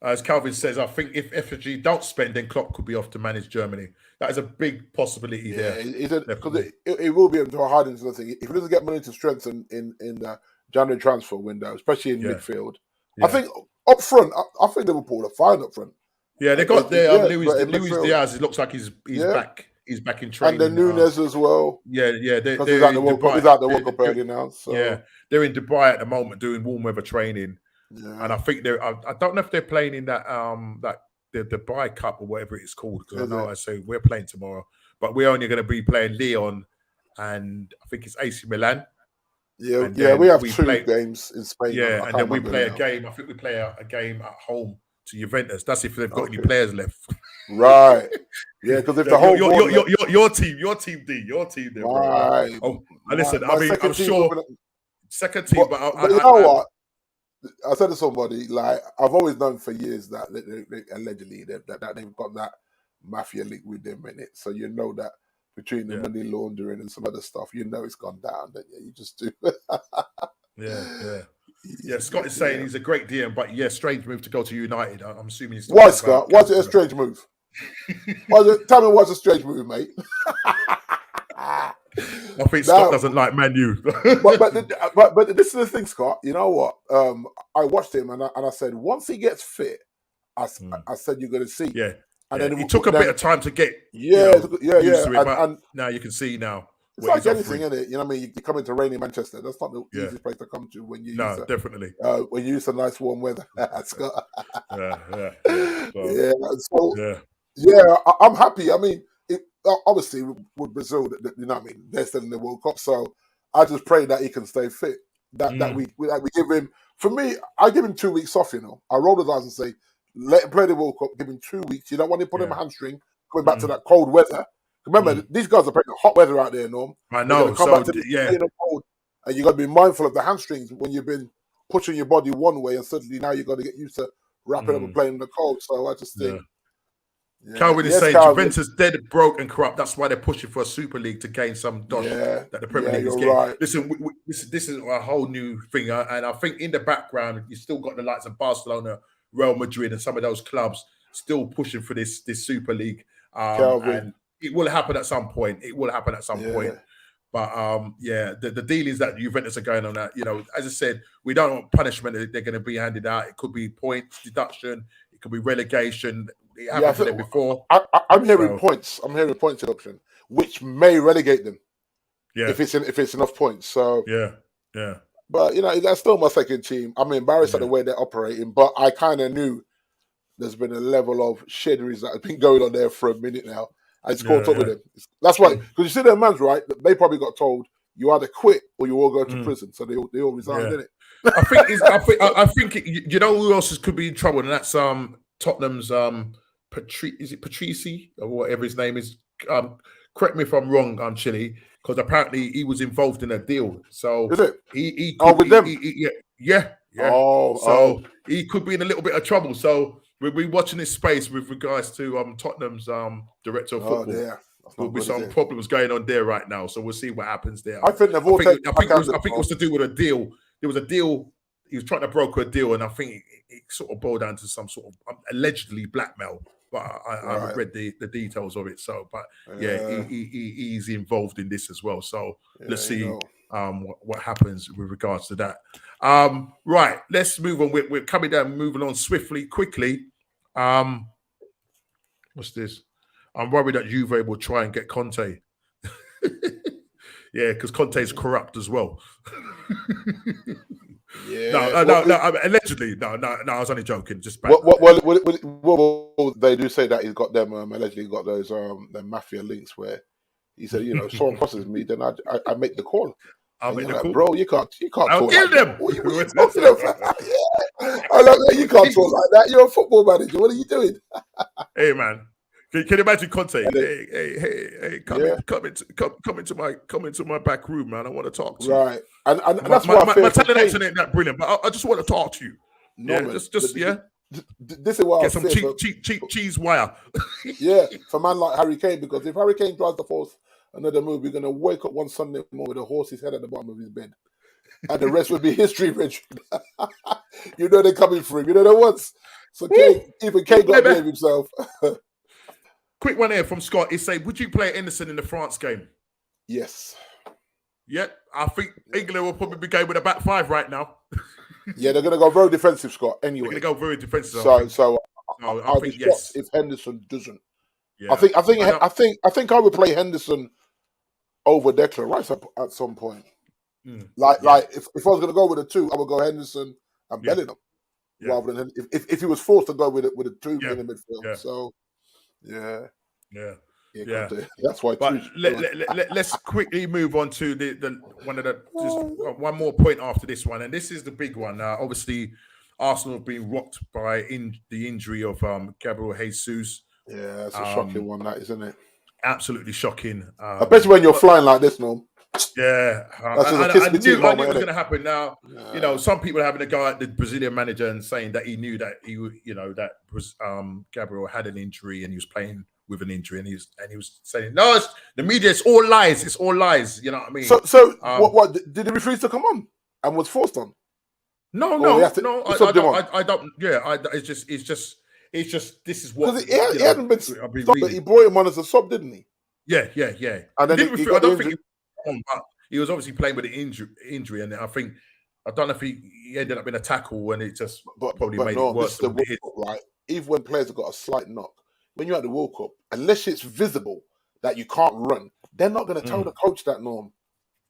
As Calvin says, I think if FG don't spend, then Klopp could be off to manage Germany. That is a big possibility there. Because it will be into a hard into the thing. If he doesn't get money to strengthen in the January transfer window, especially in midfield, I think up front, I think Liverpool are fine up front. Yeah, they got there. Luis Diaz. It looks like he's back. He's back in training. And then Nunes as well. Yeah. Because he's at the World Cup early now. So. Yeah, they're in Dubai at the moment doing warm weather training. Yeah. And I think I don't know if they're playing in that the Dubai Cup or whatever it's called, because I say we're playing tomorrow, but we're only going to be playing Lyon and I think it's AC Milan. We have two games in Spain. Yeah, and then we play a game. I think we play a game at home to Juventus. That's if they've got any players left. Right. Yeah, because if the whole your team there. Right. Listen, I'm sure second team, but you know what? I said to somebody, like, I've always known for years that they allegedly that they've got that mafia link with them in it. So you know that between the money laundering and some other stuff, it's gone down. Don't you? You just do. Yeah, Scott is saying he's a great DM, but strange move to go to United. I'm assuming he's. Why, Scott? Why's it a strange move? Tell me what's a strange move, mate. I think Scott doesn't like Man U. but this is the thing, Scott. You know what? I watched him and I said, once he gets fit, I said you're going to see. Yeah. And then it took a bit of time to get used to it, but now you can see now. It's like anything, isn't it? You know what I mean? You come into rainy Manchester. That's not the easiest place to come to when you definitely. When you use a nice warm weather, Scott. I'm happy. I mean, obviously with Brazil, you know what I mean? They're still in the World Cup, so I just pray that he can stay fit. That we give him. For me, I give him 2 weeks off. I roll the dice and say, let him play the World Cup. Give him 2 weeks. You don't want to put him a hamstring coming back to that cold weather. Remember, these guys are playing hot weather out there, Norm. I know. Cold, and you got to be mindful of the hamstrings when you've been pushing your body one way, and suddenly now you got to get used to wrapping up and playing in the cold. So I just think. Yeah. Calvin is saying Juventus dead broke and corrupt. That's why they're pushing for a Super League to gain some dosh that the Premier League is getting. Right. Listen, this is a whole new thing, and I think in the background you still got the likes of Barcelona, Real Madrid, and some of those clubs still pushing for this Super League. And it will happen at some point. Point. But the dealings that Juventus are going on, that as I said, we don't want punishment that they're going to be handed out. It could be points deduction. It could be relegation. It happened to them before. I'm hearing points. I'm hearing points deduction, which may relegate them. Yeah. If it's enough points. So yeah. But that's still my second team. I'm embarrassed at the way they're operating, but I kind of knew there's been a level of shedderies that has been going on there for a minute now. I just caught up with them. That's why, because you see their mans, right? They probably got told you either quit or you all go to prison. So they all resigned, didn't it? I think you know who else could be in trouble, and that's Tottenham's Patrici or whatever his name is. Correct me if I'm wrong, Chile, because apparently he was involved in a deal. So is it? He with them? Yeah. he could be in a little bit of trouble. So we'll be watching this space with regards to Tottenham's director of football. Yeah. There'll be some problems going on there right now. So we'll see what happens there. I think they've all I think it was to do with a deal. There was a deal. He was trying to broker a deal, and I think it sort of boiled down to some sort of allegedly blackmail. But I haven't read the details of it. So, but he's involved in this as well. So let's see what happens with regards to that. Right, let's move on. We're coming down, moving on swiftly, quickly. What's this? I'm worried that Juve will try and get Conte. Yeah, because Conte's corrupt as well. Yeah. No. Allegedly, no. I was only joking. Just well, they do say that he's got them allegedly got those them mafia links where he said, if someone crosses me, then I make the call. I'll make the call, bro. You can't I'll talk kill like them. That. What you talk to them? Yeah. I like that. You can't talk like that. You're a football manager. What are you doing? Hey, man. Can you imagine Conte? Hey, come into my back room, man. I want to talk to you. Right, and that's why my talent ain't that brilliant, but I just want to talk to you. No, yeah, This is why get some cheap cheese wire. Yeah, for a man like Harry Kane, because if Harry Kane tries to force another move, you're gonna wake up one Sunday morning with a horse's head at the bottom of his bed, and the rest will be history, Rich. They're coming for him. You know the ones. So even Kane got to blame himself. Quick one here from Scott. He said, would you play Henderson in the France game? Yes. Yeah, I think England will probably be going with a back five right now. Yeah, they're going to go very defensive, Scott. Anyway, they're going to go very defensive. So I think yes. If Henderson doesn't, yeah. I think I would play Henderson over Declan Rice at some point. Like if I was going to go with a two, I would go Henderson and Bellingham rather than if he was forced to go with a two in the midfield. Yeah. So. Yeah. That's why. But let's quickly move on to the one more point after this one, and this is the big one. Obviously, Arsenal have been rocked by the injury of Gabriel Jesus. Yeah, it's a shocking one, that isn't it? Absolutely shocking. Especially when you're flying like this, no. Yeah, I knew it was going to happen. Now, some people are having a go at the Brazilian manager and saying that he knew that Gabriel had an injury and he was playing with an injury, and he was saying, "No, the media. It's all lies. It's all lies." You know what I mean? So what did he refuse to come on and was forced on? No. I don't. Yeah, it's just. This is what he hadn't been stopped. He brought him on as a sub, didn't he? Yeah. And then I don't think but he was obviously playing with an injury, and I don't know if he ended up in a tackle and it just probably made it worse. Right? Even when players have got a slight knock, when you're at the World Cup, unless it's visible that you can't run, they're not going to tell the coach that, Norm.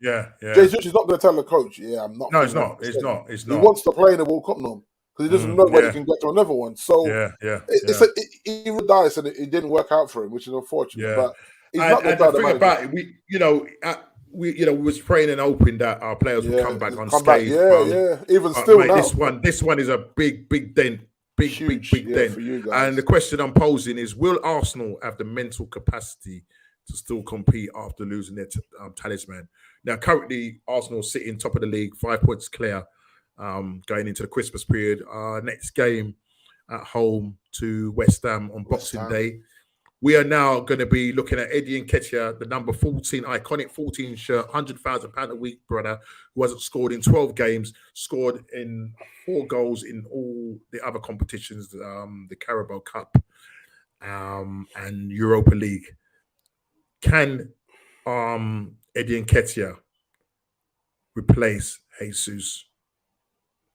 Yeah. Jesus is not going to tell the coach, I'm not. No, it's not. It's not. He wants to play in the World Cup, Norm, because he doesn't know where he can get to another one. So he would die, and it didn't work out for him, which is unfortunate. Yeah. But he's not and the thing about it, we was praying and hoping that our players would come back unscathed. Even still, mate, this one is a big dent, big dent. For you guys. And the question I'm posing is: will Arsenal have the mental capacity to still compete after losing their talisman? Now, currently, Arsenal sitting top of the league, 5 points clear, going into the Christmas period. Next game at home to West Ham on Boxing Day. We are now going to be looking at Eddie Nketiah, the number 14, iconic 14 shirt, £100,000 a week brother, who hasn't scored in 12 games, scored in 4 goals in all the other competitions, the Carabao Cup and Europa League. Can Eddie Nketiah replace Jesus?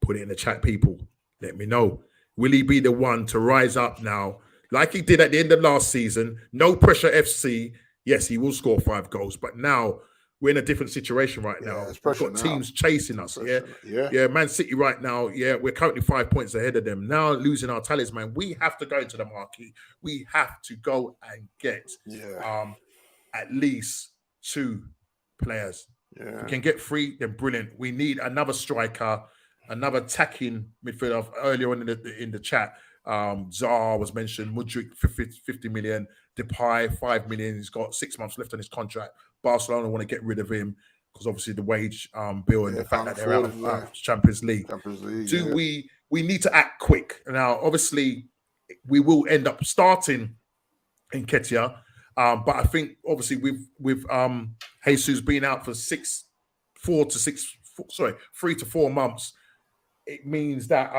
Put it in the chat, people. Let me know. Will he be the one to rise up now? Like he did at the end of last season, no pressure FC. Yes, he will score 5 goals, but now we're in a different situation right now. We've got teams chasing us. Man City right now, we're currently 5 points ahead of them. Now losing our talisman, we have to go into the market. We have to go and get at least 2 players. Yeah. If we can get 3, then brilliant. We need another striker, another attacking midfielder. Earlier on in the chat, Zaha was mentioned, Mudryk 50 million, Depay 5 million. He's got 6 months left on his contract. Barcelona want to get rid of him because obviously the wage bill and the fact that they're out of Champions League. we need to act quick. Now, obviously, we will end up starting Nketiah, but I think obviously with Jesus being out for 3 to 4 months, it means that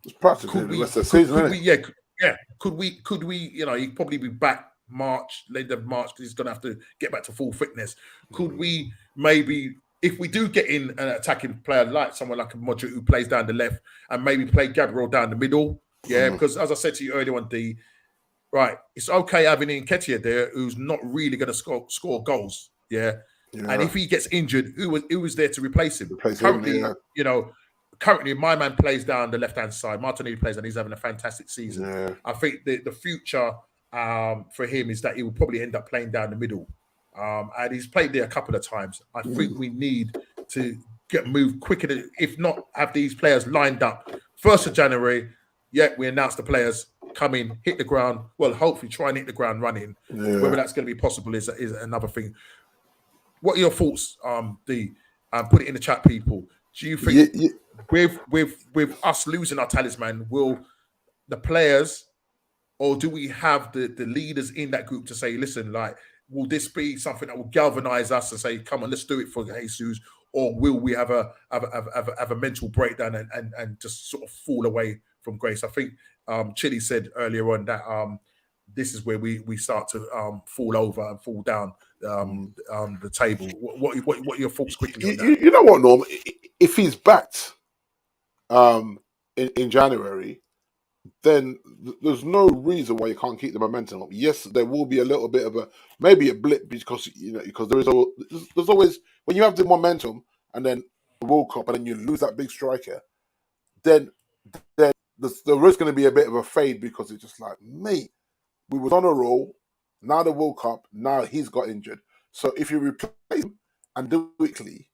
It's practically the rest of the season, isn't it? Could we, he'd probably be back late of March, because he's going to have to get back to full fitness. Could we maybe, if we do get in an attacking player like someone like a Modric who plays down the left, and maybe play Gabriel down the middle? Yeah, because as I said to you earlier on, D, right, it's okay having Nketiah there who's not really going to score goals. Yeah. And if he gets injured, who was there to replace him? Currently, my man plays down the left-hand side. Martinelli plays, and he's having a fantastic season. Yeah. I think the future for him is that he will probably end up playing down the middle. And he's played there a couple of times. I think we need to move quicker, if not have these players lined up. 1st of January, we announce the players come in, hit the ground. Well, hopefully try and hit the ground running. Yeah. Whether that's going to be possible is another thing. What are your thoughts, D? Put it in the chat, people. Do you think with us losing our talisman, will the players, or do we have the leaders in that group to say, listen, like, will this be something that will galvanize us and say, come on, let's do it for Jesus? Or will we have a mental breakdown and just sort of fall away from grace? I think Chile said earlier on that this is where we start to fall over and fall down the table. What are your thoughts quickly on that? You know what, Norm? If he's backed in January, then there's no reason why you can't keep the momentum up. Yes, there will be a little bit of maybe a blip because there's always, when you have the momentum and then the World Cup and then you lose that big striker, then there is going to be a bit of a fade, because it's just like, mate, we was on a roll. Now the World Cup, now he's got injured. So if you replace him and do it quickly,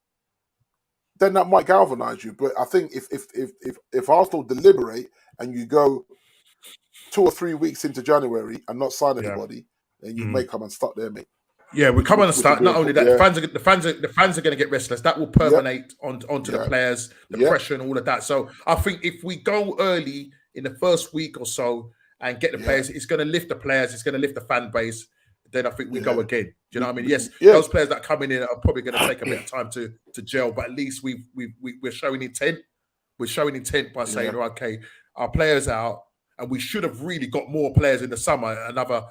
then that might galvanise you. But I think if Arsenal deliberate and you go 2 or 3 weeks into January and not sign anybody, then you may come and start there, mate. Yeah, we come on and start. Not only that, the fans are going to get restless. That will permeate onto the players, the pressure and all of that. So I think if we go early in the first week or so and get the players, it's going to lift the players. It's going to lift the fan base. Then I think we go again. Do you know what I mean? Yes, those players that are coming in are probably going to take a bit of time to gel, but at least we're showing intent. We're showing intent by saying, okay, our players out, and we should have really got more players in the summer. Another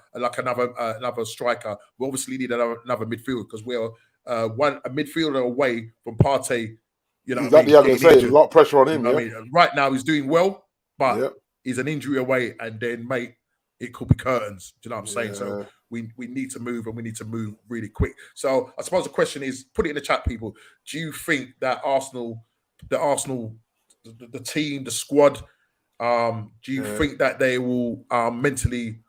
striker. We obviously need another midfielder, because we're a midfielder away from Partey. You know, exactly. I was going to say, a lot of pressure on him. You know I mean? Right now he's doing well, but he's an injury away, and then it could be curtains. Do you know what I'm saying? So we need to move, and we need to move really quick. So I suppose the question is, put it in the chat, people. Do you think that the team, the squad, do you think that they will mentally,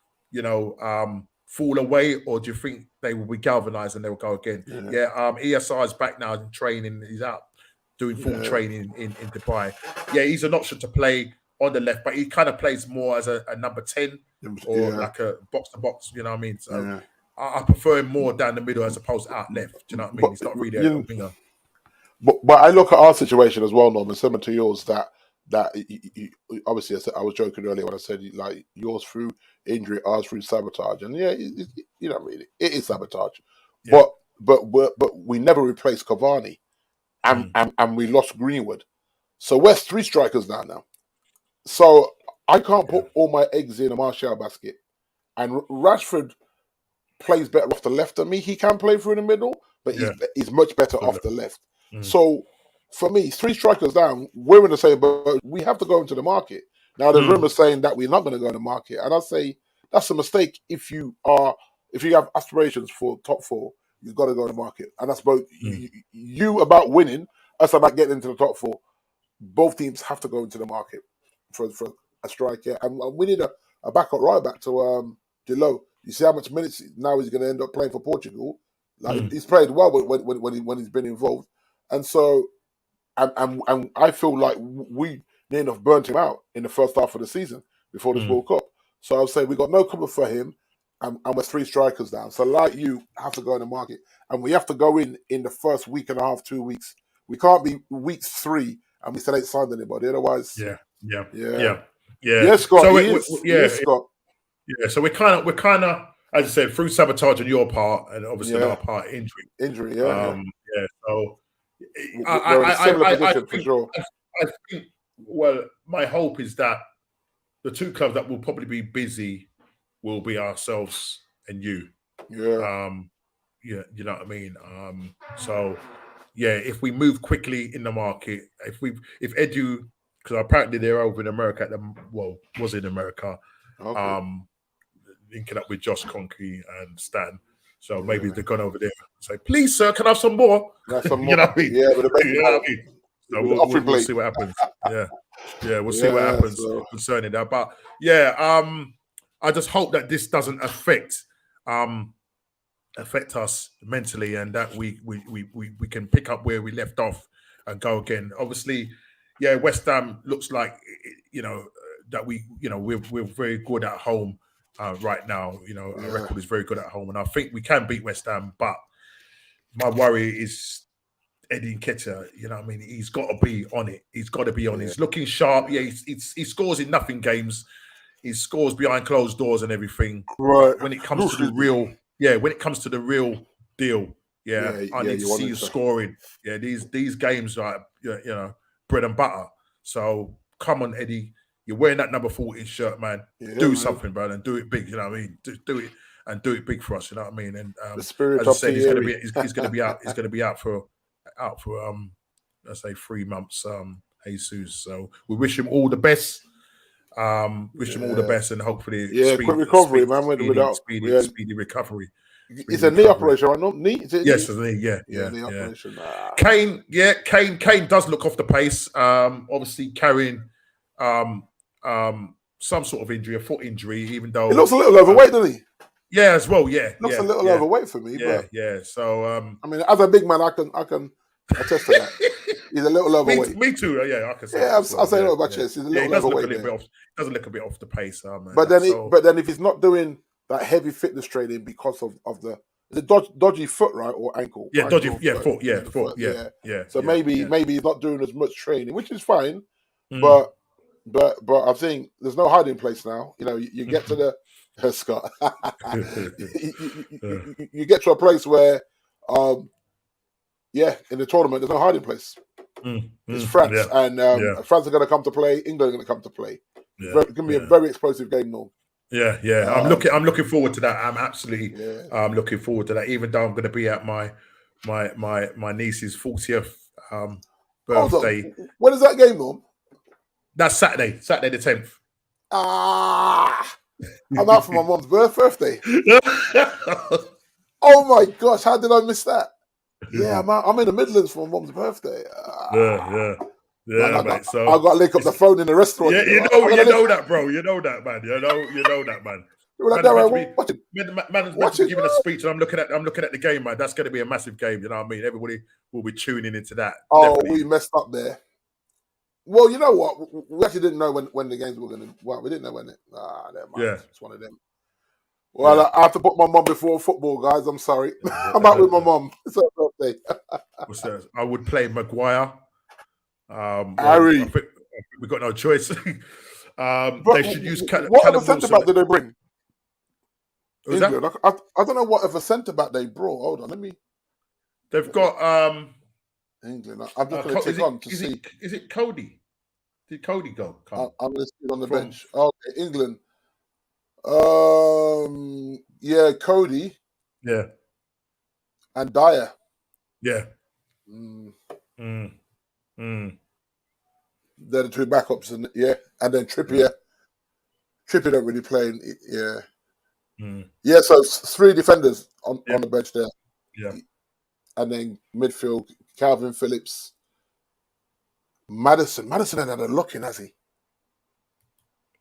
fall away, or do you think they will be galvanized and they will go again? ESR is back now in training. He's out doing full training in Dubai. Yeah, he's an option to play on the left, but he kind of plays more as a number 10 or like a box-to-box, you know what I mean? So I prefer him more down the middle as opposed to out left, do you know what I mean? He's not really a winger. But I look at our situation as well, Norman, similar to yours, that obviously I was joking earlier when I said, like, yours through injury, ours through sabotage. And it is sabotage. Yeah. But we never replaced Cavani, and we lost Greenwood. So we're 3 strikers now. So I can't put all my eggs in a Martial basket. And Rashford plays better off the left than me. He can play through the middle, but he's much better off the left. So for me, 3 strikers down, we're in the same boat. We have to go into the market. Now there's rumors saying that we're not going to go in the market, and I say that's a mistake. If you have aspirations for top 4, you've got to go in the market, and that's both you about winning, us about getting into the top 4. Both teams have to go into the market for a striker, and we need a backup right back to Delo. You see how much minutes now he's going to end up playing for Portugal. Like he's played well when he's been involved, and so and I feel like we near enough burnt him out in the first half of the season before this World Cup. So I would say we got no cover for him, and we're 3 strikers down. So like you have to go in the market, and we have to go in the first week and a half, 2 weeks. We can't be week 3 and we still ain't signed anybody. Otherwise, Yeah, Yeah. yeah, yeah. Yeah, Scott. So He is. Yes, Scott. yeah. So we're kind of, as I said, through sabotage on your part and obviously on Yeah. our part, injury. Injury. Yeah. Yeah. So We're in a similar position for sure. I think. Well, my hope is that the two clubs that will probably be busy will be ourselves and you. Yeah. Yeah, you know what I mean. So yeah, if we move quickly in the market, if Edu, because apparently they're over in America was in America, Okay. linking up with Josh Conkey and Stan. So maybe Yeah. they're gone over there and say, please, sir, can I have some more? That's some You more. know what I mean? Yeah, with the You know what I mean? So with the offering we'll plate. see what happens. Yeah. Yeah, we'll see what Yeah, happens so concerning that. But yeah, I just hope that this doesn't affect us mentally, and that we can pick up where we left off and go again. Obviously, yeah, West Ham looks like that we're very good at home right now. Our yeah. record is very good at home, and I think we can beat West Ham. But my worry is Eddie Nketiah. You know what I mean? He's got to be on it. He's got to be on. Yeah. He's looking sharp. Yeah, he scores in nothing games. He scores behind closed doors and everything. Right. When it comes to the real, when it comes to the real deal, I need to see you scoring. Yeah, these games are bread and butter. So come on, Eddie, you're wearing that number 14 shirt, man. Do something, bro, and do it big. You know what I mean? Do it and do it big for us. You know what I mean? And the spirit as I of said, he's going to be out. He's going to be out for let's say 3 months. Jesus. So we wish him all the best. Wish him all the best, and hopefully, quick recovery, man. Speedy recovery. It's a knee operation, right? No knee. Is it yes, knee? Knee operation. Kane does look off the pace. Obviously carrying some sort of injury, a foot injury, even though he looks a little overweight, doesn't he? Yeah, as well. Yeah, looks a little overweight for me. Yeah. So I mean, as a big man, I can attest to that. He's a little overweight. Me too. Yeah, I can say. Yeah, I'll say that about chest. He's a little overweight. Doesn't look a bit off the pace. But then if he's not doing that heavy fitness training because of the dodgy foot, right, or ankle? Yeah, dodgy. Foot. Yeah. So maybe he's not doing as much training, which is fine. But I think there's no hiding place now. You get to the Scott. you get to a place where, in the tournament, there's no hiding place. It's France, and France are going to come to play. England are going to come to play. It's going to be a very explosive game, though. Yeah. I'm looking forward to that. I'm absolutely looking forward to that. Even though I'm going to be at my niece's 40th birthday. When is that game, though? That's Saturday the 10th. I'm out for my mom's birthday. Oh my gosh, how did I miss that? Yeah, I'm in the Midlands for my mom's birthday. Yeah, mate. So I've got to link up the phone in the restaurant. Yeah, you know that, bro. You know that, man. You know that, man. Man's giving a speech, and I'm looking at the game, man. That's going to be a massive game. You know what I mean? Everybody will be tuning into that. Oh, definitely. We messed up there. Well, you know what? We actually didn't know when the games were going to. Well, we didn't know when it. Never mind. Yeah, it's one of them. Well, I have to put my mum before football, guys. I'm sorry. I'm out with my mum. It's her birthday. I would play Maguire. Harry. We got no choice. They should use what other centre back did they bring? England. I don't know what other centre back they brought. Hold on, let me. They've got England. I'm just going to take on to see. Is it Cody? Did Cody go? I'm going to see on the bench. Okay, England. Cody. Yeah. And Dyer. Yeah. They're the two backups, and then Trippier. Trippier don't really play. So it's 3 defenders on the bench there. Yeah. And then midfield, Calvin Phillips, Maddison. Maddison ain't had a looking, has he?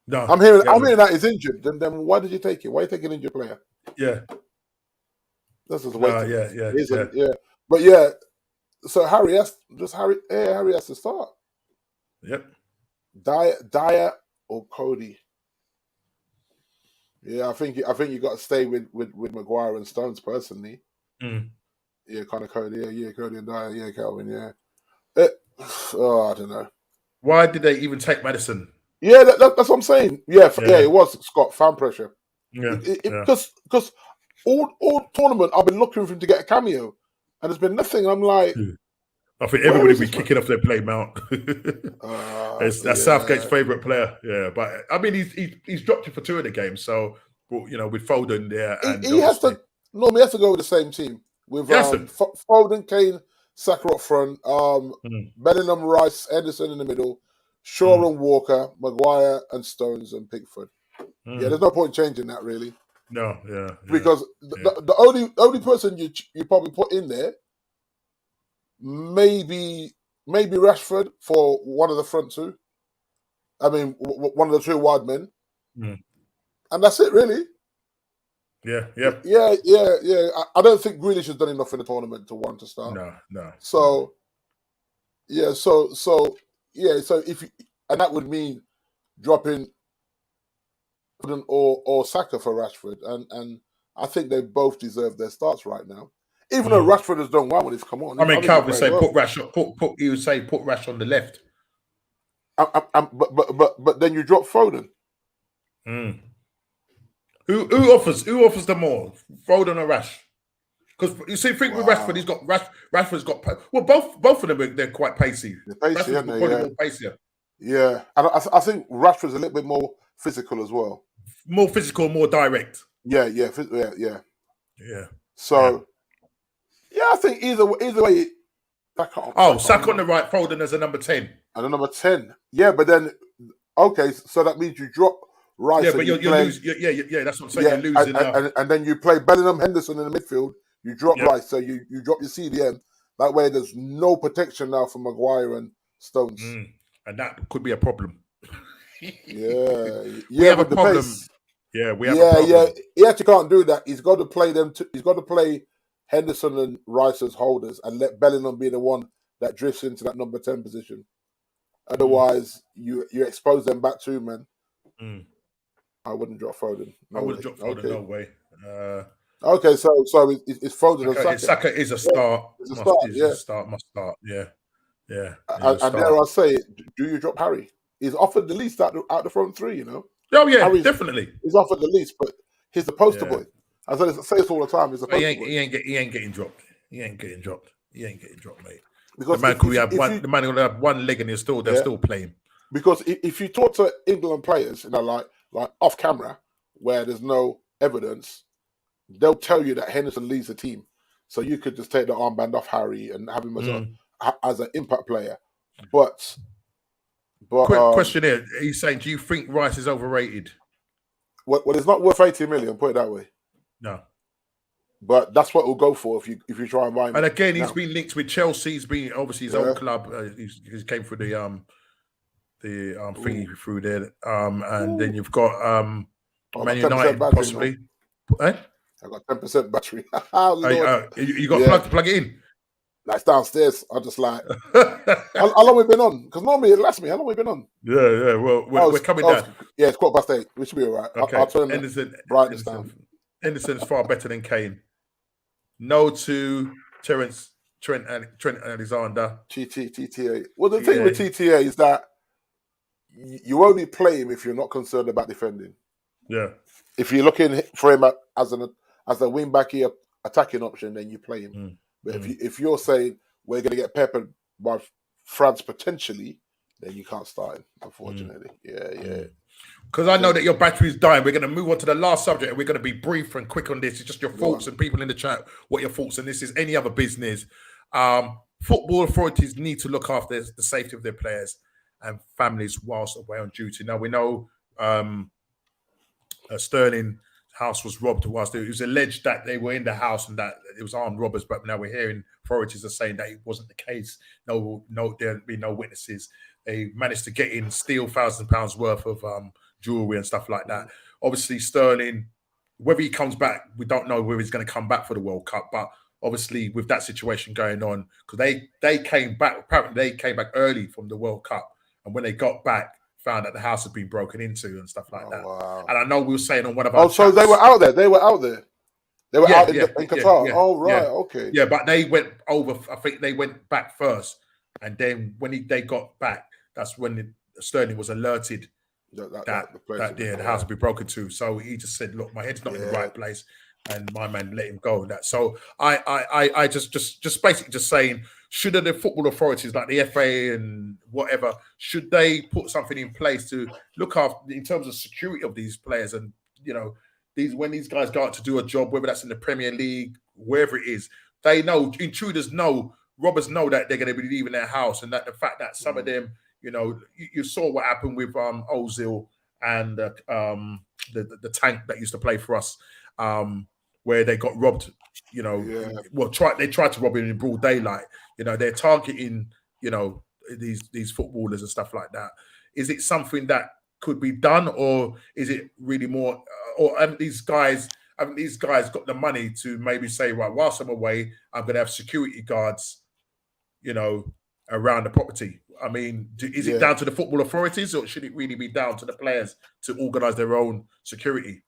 No. I'm hearing that he's injured. Then why did you take it? Why are you taking an injured player? Yeah. That's just waiting. Yeah. But so Harry has to start. Yep. Dyer or Cody. Yeah, I think you got to stay with Maguire and Stones personally. Yeah, kind of Cody. Yeah, Cody and Dyer. Yeah, Calvin. Yeah. I don't know. Why did they even take Madison? Yeah, that's what I'm saying. Yeah, it was Scott, fan pressure. Yeah, because all tournament I've been looking for him to get a cameo, and there's been nothing. I'm like, I think everybody will be kicking off their play Mount. That's Southgate's favourite player. Yeah, but I mean, he's dropped it for 2 of the games. So with Foden there, and he has to go with the same team with Foden, Kane, Saka up front, Bellingham, Rice, Henderson in the middle, Shaw and Walker, Maguire and Stones and Pickford. Yeah, there's no point changing that really. No, yeah. Because the only person you probably put in there, maybe Rashford for one of the front two. I mean, one of the 2 wide men, and that's it really. Yeah. I don't think Grealish has done enough in the tournament to want to start. No. So if and that would mean dropping or Saka for Rashford, and I think they both deserve their starts right now. Even though Rashford has done well when he's come on. I mean, Calvin say put Rash on the left. But then you drop Foden. Who offers them more, Foden or Rash? Because you see, think with Rashford, Rashford's got. Well, both of them they're quite pacey. They're pacey, aren't they? More pacier. Yeah, and I think Rashford's a little bit more physical as well. More physical, more direct. Yeah. So, I think either way. Saka on the right, Foden as a number 10. And a number 10. Yeah, but then so that means you drop Rice. Yeah, but you lose. Yeah, that's what I'm saying. You're losing and then you play Bellingham, Henderson in the midfield. You drop Rice, so you drop your CDM. That way, there's no protection now for Maguire and Stones, and that could be a problem. We have a problem. Yeah, we have a problem. Yeah. He actually can't do that. He's got to play them. He's got to play Henderson and Rice as holders, and let Bellingham be the one that drifts into that number 10 position. Otherwise, you expose them back to man. I wouldn't drop Foden. I wouldn't drop Foden. No way. Okay, so it's Foden and Saka. Saka is a start. It's a start. Must start. Yeah. And dare I say it, do you drop Harry? He's offered the least out the front 3, you know. Oh yeah, Harry's, definitely. He's offered the least, but he's the poster boy. I say this all the time. He's a poster boy. He ain't getting dropped. He ain't getting dropped, mate. Because the man will have one leg and they're still playing. Because if you talk to England players, like off camera, where there's no evidence, they'll tell you that Henderson leads the team. So you could just take the armband off Harry and have him as an impact player. But quick question here: he's saying, do you think Rice is overrated? Well, it's not worth 80 million. Put it that way. No. But that's what we'll go for if you try and buy him. And again, he's been linked with Chelsea. He's been obviously his old club. He came through the thingy through there. And then you've got Man United possibly. I got 10% battery. You got plug it in. That's downstairs. I just like how long we been on? Because normally it lasts me. How long we been on? Yeah. Well, we're coming down. Yeah, it's 8:15. We should be all right. Okay. I'll turn brightness down. Henderson's far better than Kane. No to Trent Alexander. TTA. Well, the thing with TTA is that you only play him if you're not concerned about defending. Yeah. If you're looking for him as a wing back here attacking option, then you play him. But if you're saying we're going to get peppered by France potentially, then you can't start him, unfortunately. Yeah. Because I know that your battery is dying. We're going to move on to the last subject, and we're going to be brief and quick on this. It's just your thoughts and people in the chat, what your thoughts, and this is any other business. Football authorities need to look after the safety of their players and families whilst away on duty. Now, we know Sterling's house was robbed whilst it was alleged that they were in the house and that it was armed robbers, but now we're hearing authorities are saying that it wasn't the case. No, there'd be no witnesses. They managed to get in, steal £1,000 worth of jewelry and stuff like that. Obviously, Sterling, whether he comes back, we don't know whether he's going to come back for the World Cup. But obviously, with that situation going on, because they came back, apparently they came back early from the World Cup, and when they got back, found that the house had been broken into and stuff like that. Wow. And I know we were saying on one of our chats, so they were out there. They were out in Qatar. Yeah, right, okay. Yeah, but they went over. I think they went back first, and then when they got back, that's when Sterling was alerted that the house would be broken to. So he just said, "Look, my head's not in the right place," and my man let him go. And that. So I just basically just saying, should the football authorities like the FA and whatever, should they put something in place to look after in terms of security of these players? And when these guys go out to do a job, whether that's in the Premier League, wherever it is, they know, intruders know, robbers know that they're going to be leaving their house, and that the fact that some of them, you saw what happened with Ozil and the tank that used to play for us, where they got robbed. They tried to rob him in broad daylight. They're targeting these footballers and stuff like that. Is it something that could be done, or is it really more? Or haven't these guys got the money to maybe say, right, whilst I'm away, I'm going to have security guards, around the property? I mean, is it down to the football authorities, or should it really be down to the players to organise their own security?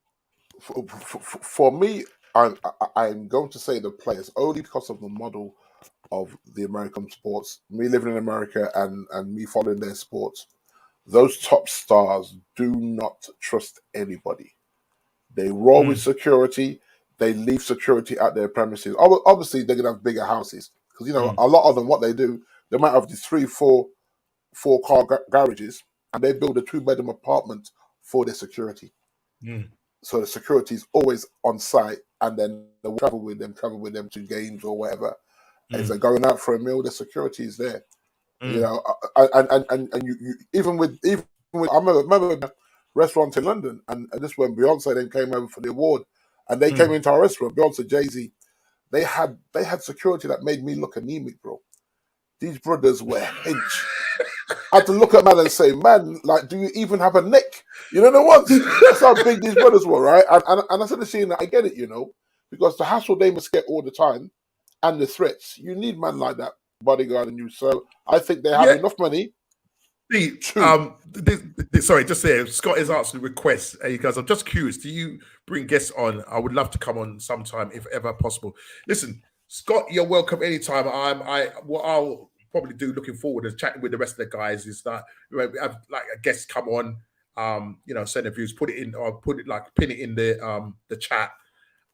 For me, I'm going to say the players, only because of the model of the American sports. Me living in America and me following their sports, those top stars do not trust anybody. They roll with security. They leave security at their premises. Obviously, they're going to have bigger houses because, a lot of them, what they do, they might have these 4-car garages, and they build a 2-bedroom apartment for their security. So the security is always on site, and then they'll travel with them to games or whatever. If they're going out for a meal, the security is there. And you even with I remember a restaurant in London, and this when Beyonce then came over for the award, and they came into our restaurant, Beyonce, Jay-Z, they had security that made me look anemic, bro. These brothers were hench. I had to look at man and say, man, like, do you even have a neck? The ones. That's how big these brothers were, right? And I started seeing that. I get it, because the hassle they must get all the time and the threats. You need man like that bodyguarding you. So I think they have enough money. Sorry, just there. Scott is asking a request. Hey, guys, I'm just curious. Do you bring guests on? I would love to come on sometime, if ever possible. Listen, Scott, you're welcome anytime. What I'll probably do, looking forward to chatting with the rest of the guys, is that have like a guest come on, send their views, put it in, or pin it in the chat,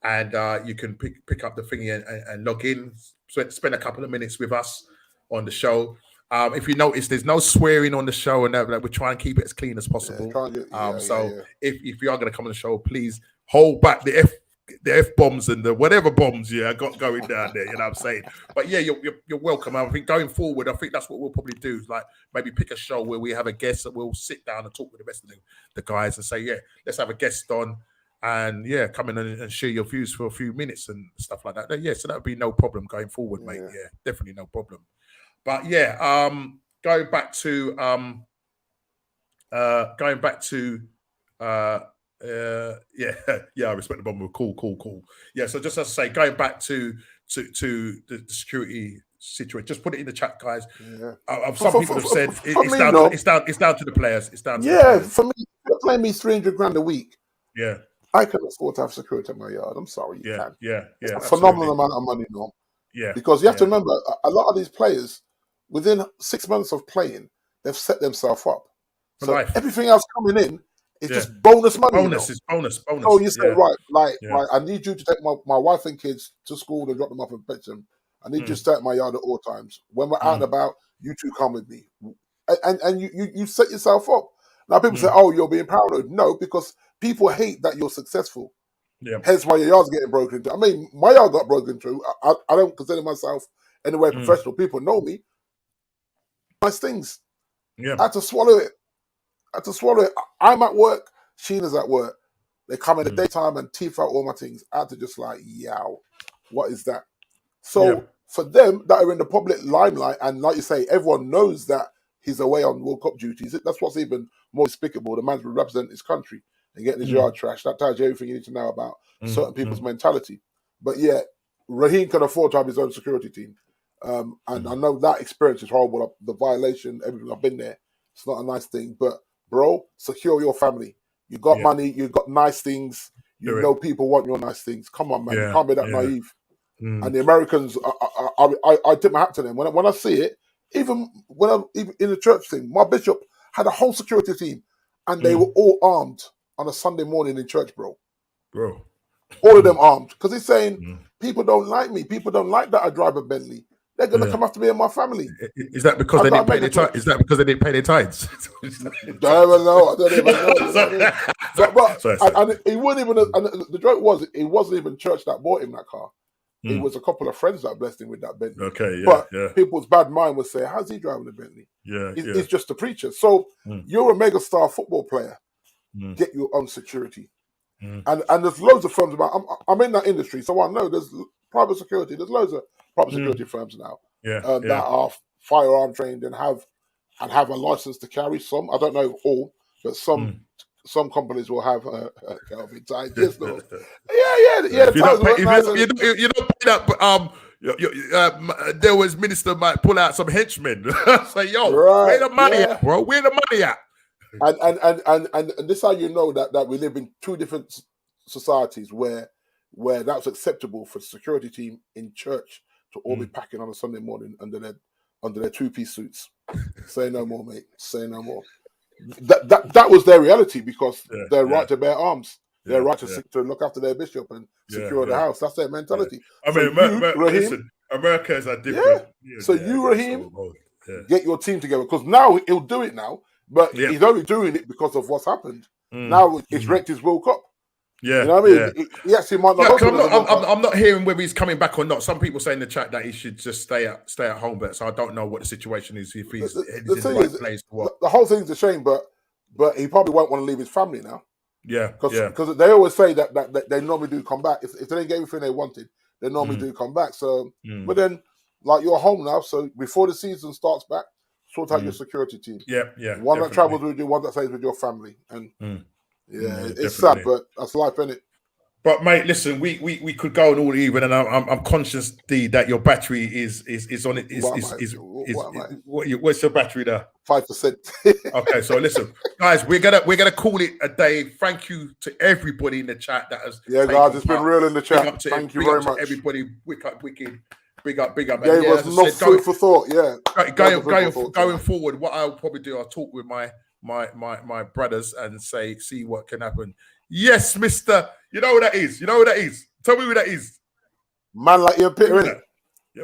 and you can pick up the thingy and log in, spend a couple of minutes with us on the show. If you notice, there's no swearing on the show, and that we're trying to keep it as clean as possible. If you are going to come on the show, please hold back the F bombs and the whatever bombs got going down there. You know what I'm saying? But yeah, you're welcome. I think going forward, I think that's what we'll probably do. Like maybe pick a show where we have a guest that we'll sit down and talk with the rest of the guys and say, let's have a guest on, and come in and share your views for a few minutes and stuff like that. So that would be no problem going forward, mate. Yeah, definitely no problem. But going back to I respect the bomber. Cool. Yeah, so just as I say, going back to the security situation, just put it in the chat, guys. Some people have said it's down to the players. It's down to the players. For me, you're paying me $300,000 a week. Yeah, I can afford to have security in my yard. I'm sorry, you can. It's a phenomenal amount of money, no. Yeah, because you have to remember, a lot of these players, within 6 months of playing, they've set themselves up. So everything else coming in is just bonus money. Bonus. Oh, you say, right, I need you to take my wife and kids to school and drop them off and fetch them. I need you to stay at my yard at all times. When we're out and about, you two come with me. And you set yourself up. Now people say, oh, you're being paranoid. No, because people hate that you're successful. Yeah. Hence why your yard's getting broken into. I mean, my yard got broken into. I don't consider myself anyway professional. People know me. Nice things. Yeah. I had to swallow it. I'm at work. Sheena's at work. They come in the daytime and teeth out all my things. I had to just yow, what is that? So for them that are in the public limelight, and like you say, everyone knows that he's away on World Cup duties. That's what's even more despicable. The man's representing his country and getting his yard trashed. That tells you everything you need to know about certain people's mentality. But Raheem can afford to have his own security team. And I know that experience is horrible. The violation, everything, I've been there. It's not a nice thing. But, bro, secure your family. You got money. You got nice things. You know people want your nice things. Come on, man. You can't be that naive. And the Americans, I tip my hat to them. When I see it, even even in the church thing, my bishop had a whole security team, and they were all armed on a Sunday morning in church, bro. All of them armed, because he's saying people don't like me. People don't like that I drive a Bentley. They're gonna come after me and my family. Is that because they didn't pay their tithes? Is that because they didn't pay their tithes? I don't even know. But he wouldn't even. And the joke was, it wasn't even church that bought him that car. It was a couple of friends that blessed him with that Bentley. Okay, but people's bad mind would say, "How's he driving a Bentley?" He's just a preacher. So you're a mega star football player. Get your own security. And there's loads of firms about. I'm in that industry, so I know there's private security. There's loads of private security firms now that are firearm trained and have a license to carry. Some, I don't know all, but some companies will have Kelvin. I just know. Yeah. You don't pay that. There was minister might pull out some henchmen. Say, yo, where the money at, bro? Where the money at? And this is how you know that we live in two different societies where that's acceptable for the security team in church to all be packing on a Sunday morning under their two-piece suits. Say no more, mate. Say no more. That was their reality, because their right to bear arms, their right to look after their bishop and secure the house. That's their mentality. I mean, listen, Americans are different. So Raheem, get your team together, because now he'll do it now. But he's only doing it because of what's happened. Now it's wrecked his World Cup. Yeah, you know what I mean? He actually might not. I'm not hearing whether he's coming back or not. Some people say in the chat that he should just stay at home, but so I don't know what the situation is, if he's in the right place or what. The whole thing's a shame, but he probably won't want to leave his family now. Because they always say that they normally do come back. If they didn't get everything they wanted, they normally do come back. So, but then, like, you're home now, so before the season starts back, sort out your security team. One that travels with you, one that stays with your family. And it's sad, but that's life, isn't it? But mate, listen, we could go on all even, and I'm conscious, D, that your battery is on it. What's your battery there? 5%. Okay, so listen, guys, we're gonna call it a day. Thank you to everybody in the chat that has. Yeah, guys, it's been real in the chat. Thank you very much, everybody. Wicked. Big up. Gave us enough food for thought. Going forward, what I'll probably do, I'll talk with my brothers and see what can happen. Yes, Mister. You know who that is? Tell me who that is. Man like Ian Pitter, innit?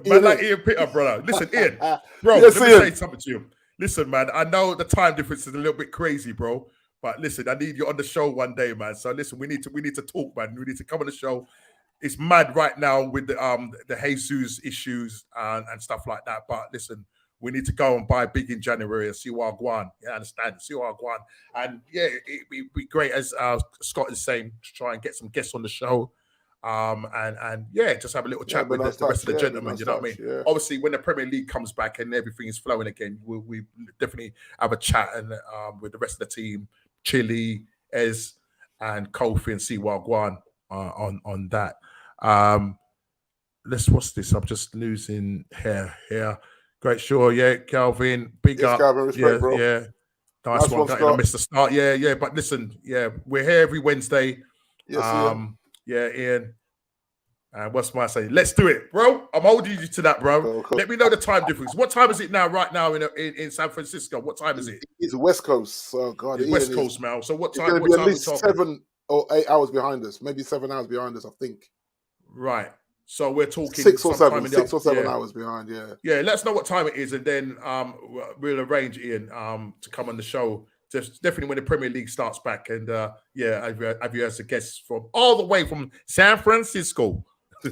Man like Ian Pitter, brother. Listen, Ian, bro. Let me say something to you. Listen, man. I know the time difference is a little bit crazy, bro. But listen, I need you on the show one day, man. So listen, we need to talk, man. We need to come on the show. It's mad right now with the Jesus issues and stuff like that. But listen, we need to go and buy big in January and see what I want. Yeah, understand? See what I want. And yeah, it'd be great, as Scott is saying, to try and get some guests on the show. And just have a little chat with the rest of the gentlemen. You know what I mean? Yeah. Obviously, when the Premier League comes back and everything is flowing again, we definitely have a chat and with the rest of the team, Chile, Ez, and Kofi, and see what I want on that. What's this? I'm just losing hair here. Great, sure, yeah, Calvin, big up, Calvin, respect, bro. Yeah, nice one. I missed the start, yeah. But listen, we're here every Wednesday. Yes, Ian. And what's my say? Let's do it, bro. I'm holding you to that, bro. Cool. Let me know the time difference. What time is it now? Right now in San Francisco, what time is it? It's West Coast. Oh God, it's West Coast, now. So what time? It's at least 7 or 8 hours behind us. Maybe 7 hours behind us, I think. Right. So we're talking 6 or 7 hours behind. Yeah. Let us know what time it is, and then we'll arrange, Ian, to come on the show. Just definitely when the Premier League starts back, and have you as a guest from all the way from San Francisco. All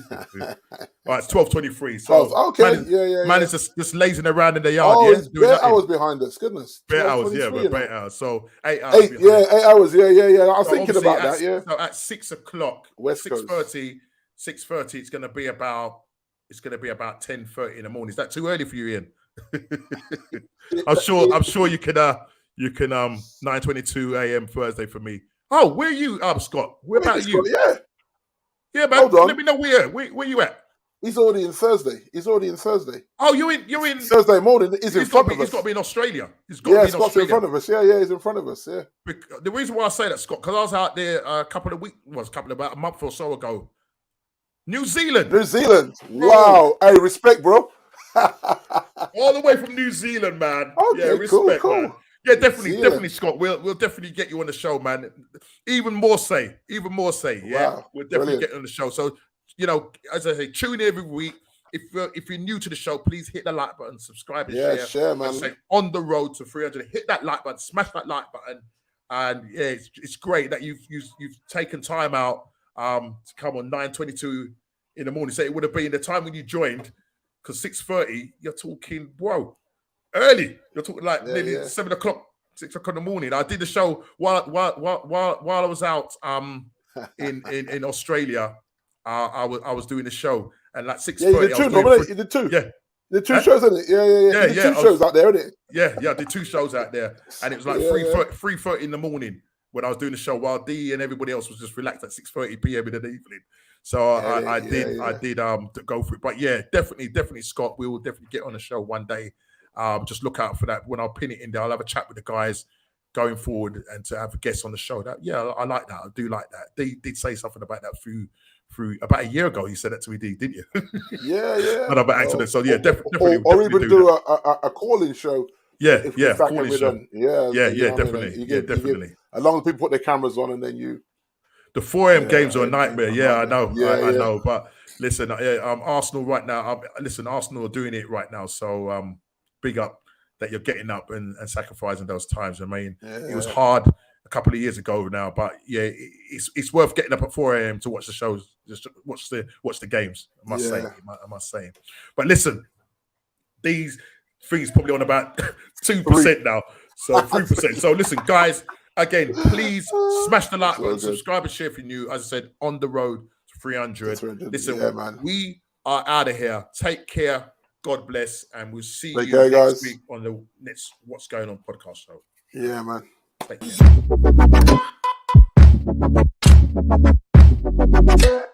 right, it's 12:23. So okay, man is just lazing around in the yard. It's bare hours behind us. Goodness, 8 hours, but 8 hours. So 8 hours. 8 hours. Yeah. I was thinking about that. Yeah. So at 6 o'clock, 6:30, it's going to be about 10:30 in the morning. Is that too early for you, Ian? I'm sure you can 9:22 a.m. Thursday for me. Oh, where are you, Scott? Where about you? Yeah, man. Hold on. Let me know where you at. He's already in Thursday. Oh, you're in Thursday morning. He's in front of us. He's got to be in Australia. Scott's in front of us. Yeah, he's in front of us. Yeah. The reason why I say that, Scott, because I was out there about a month or so ago. New Zealand. Wow. Hey, respect, bro. All the way from New Zealand, man. Okay, Yeah, respect, cool. man. Yeah, definitely, Scott. We'll definitely get you on the show, man. Even more say. Yeah, Wow, we'll definitely brilliant. get you on the show. So, as I say, tune in every week. If you're new to the show, please hit the like button, subscribe, and share, man. As I say, on the road to 300, hit that like button, smash that like button, and yeah, it's great that you've taken time out to come on 9:22 in the morning. So it would have been the time when you joined, because 6:30, you're talking, whoa, early. You're talking like nearly 7 o'clock, 6 o'clock in the morning. I did the show while I was out in Australia. I was doing the show, and like 6:30. You did two. Yeah. The two shows, isn't it? Yeah. Two shows out there, isn't it? Yeah, I did 2 shows out there, and it was like 3:30 in the morning when I was doing the show, while D and everybody else was just relaxed at 6:30 p.m. in the evening. So I did go for it. But yeah, definitely, Scott. We will definitely get on the show one day. Just look out for that. When I'll pin it in there, I'll have a chat with the guys going forward, and to have a guest on the show. That I like that. I do like that. They did say something about that through about a year ago. You said that to me, didn't you? Yeah. Not about accident. So yeah, definitely. Or even do a call-in show. Yeah, calling show. Definitely. Definitely. As long as people put their cameras on, and then you. The 4 a.m. games are a nightmare. Yeah, I know. I know. But listen, Arsenal right now. Arsenal are doing it right now. So big up that you're getting up and sacrificing those times. I mean, it was hard a couple of years ago now, but yeah, it's worth getting up at 4 a.m. to watch the shows, just watch the games. I must say. But listen, these things probably on about 2% now, so 3%. So listen, guys, again, please smash the like button, subscribe and share if you're new. As I said, on the road to 300. Listen, man. We are out of here. Take care. God bless, and we'll see you next guys. week on the next What's Going On podcast show. Yeah, man. Take care.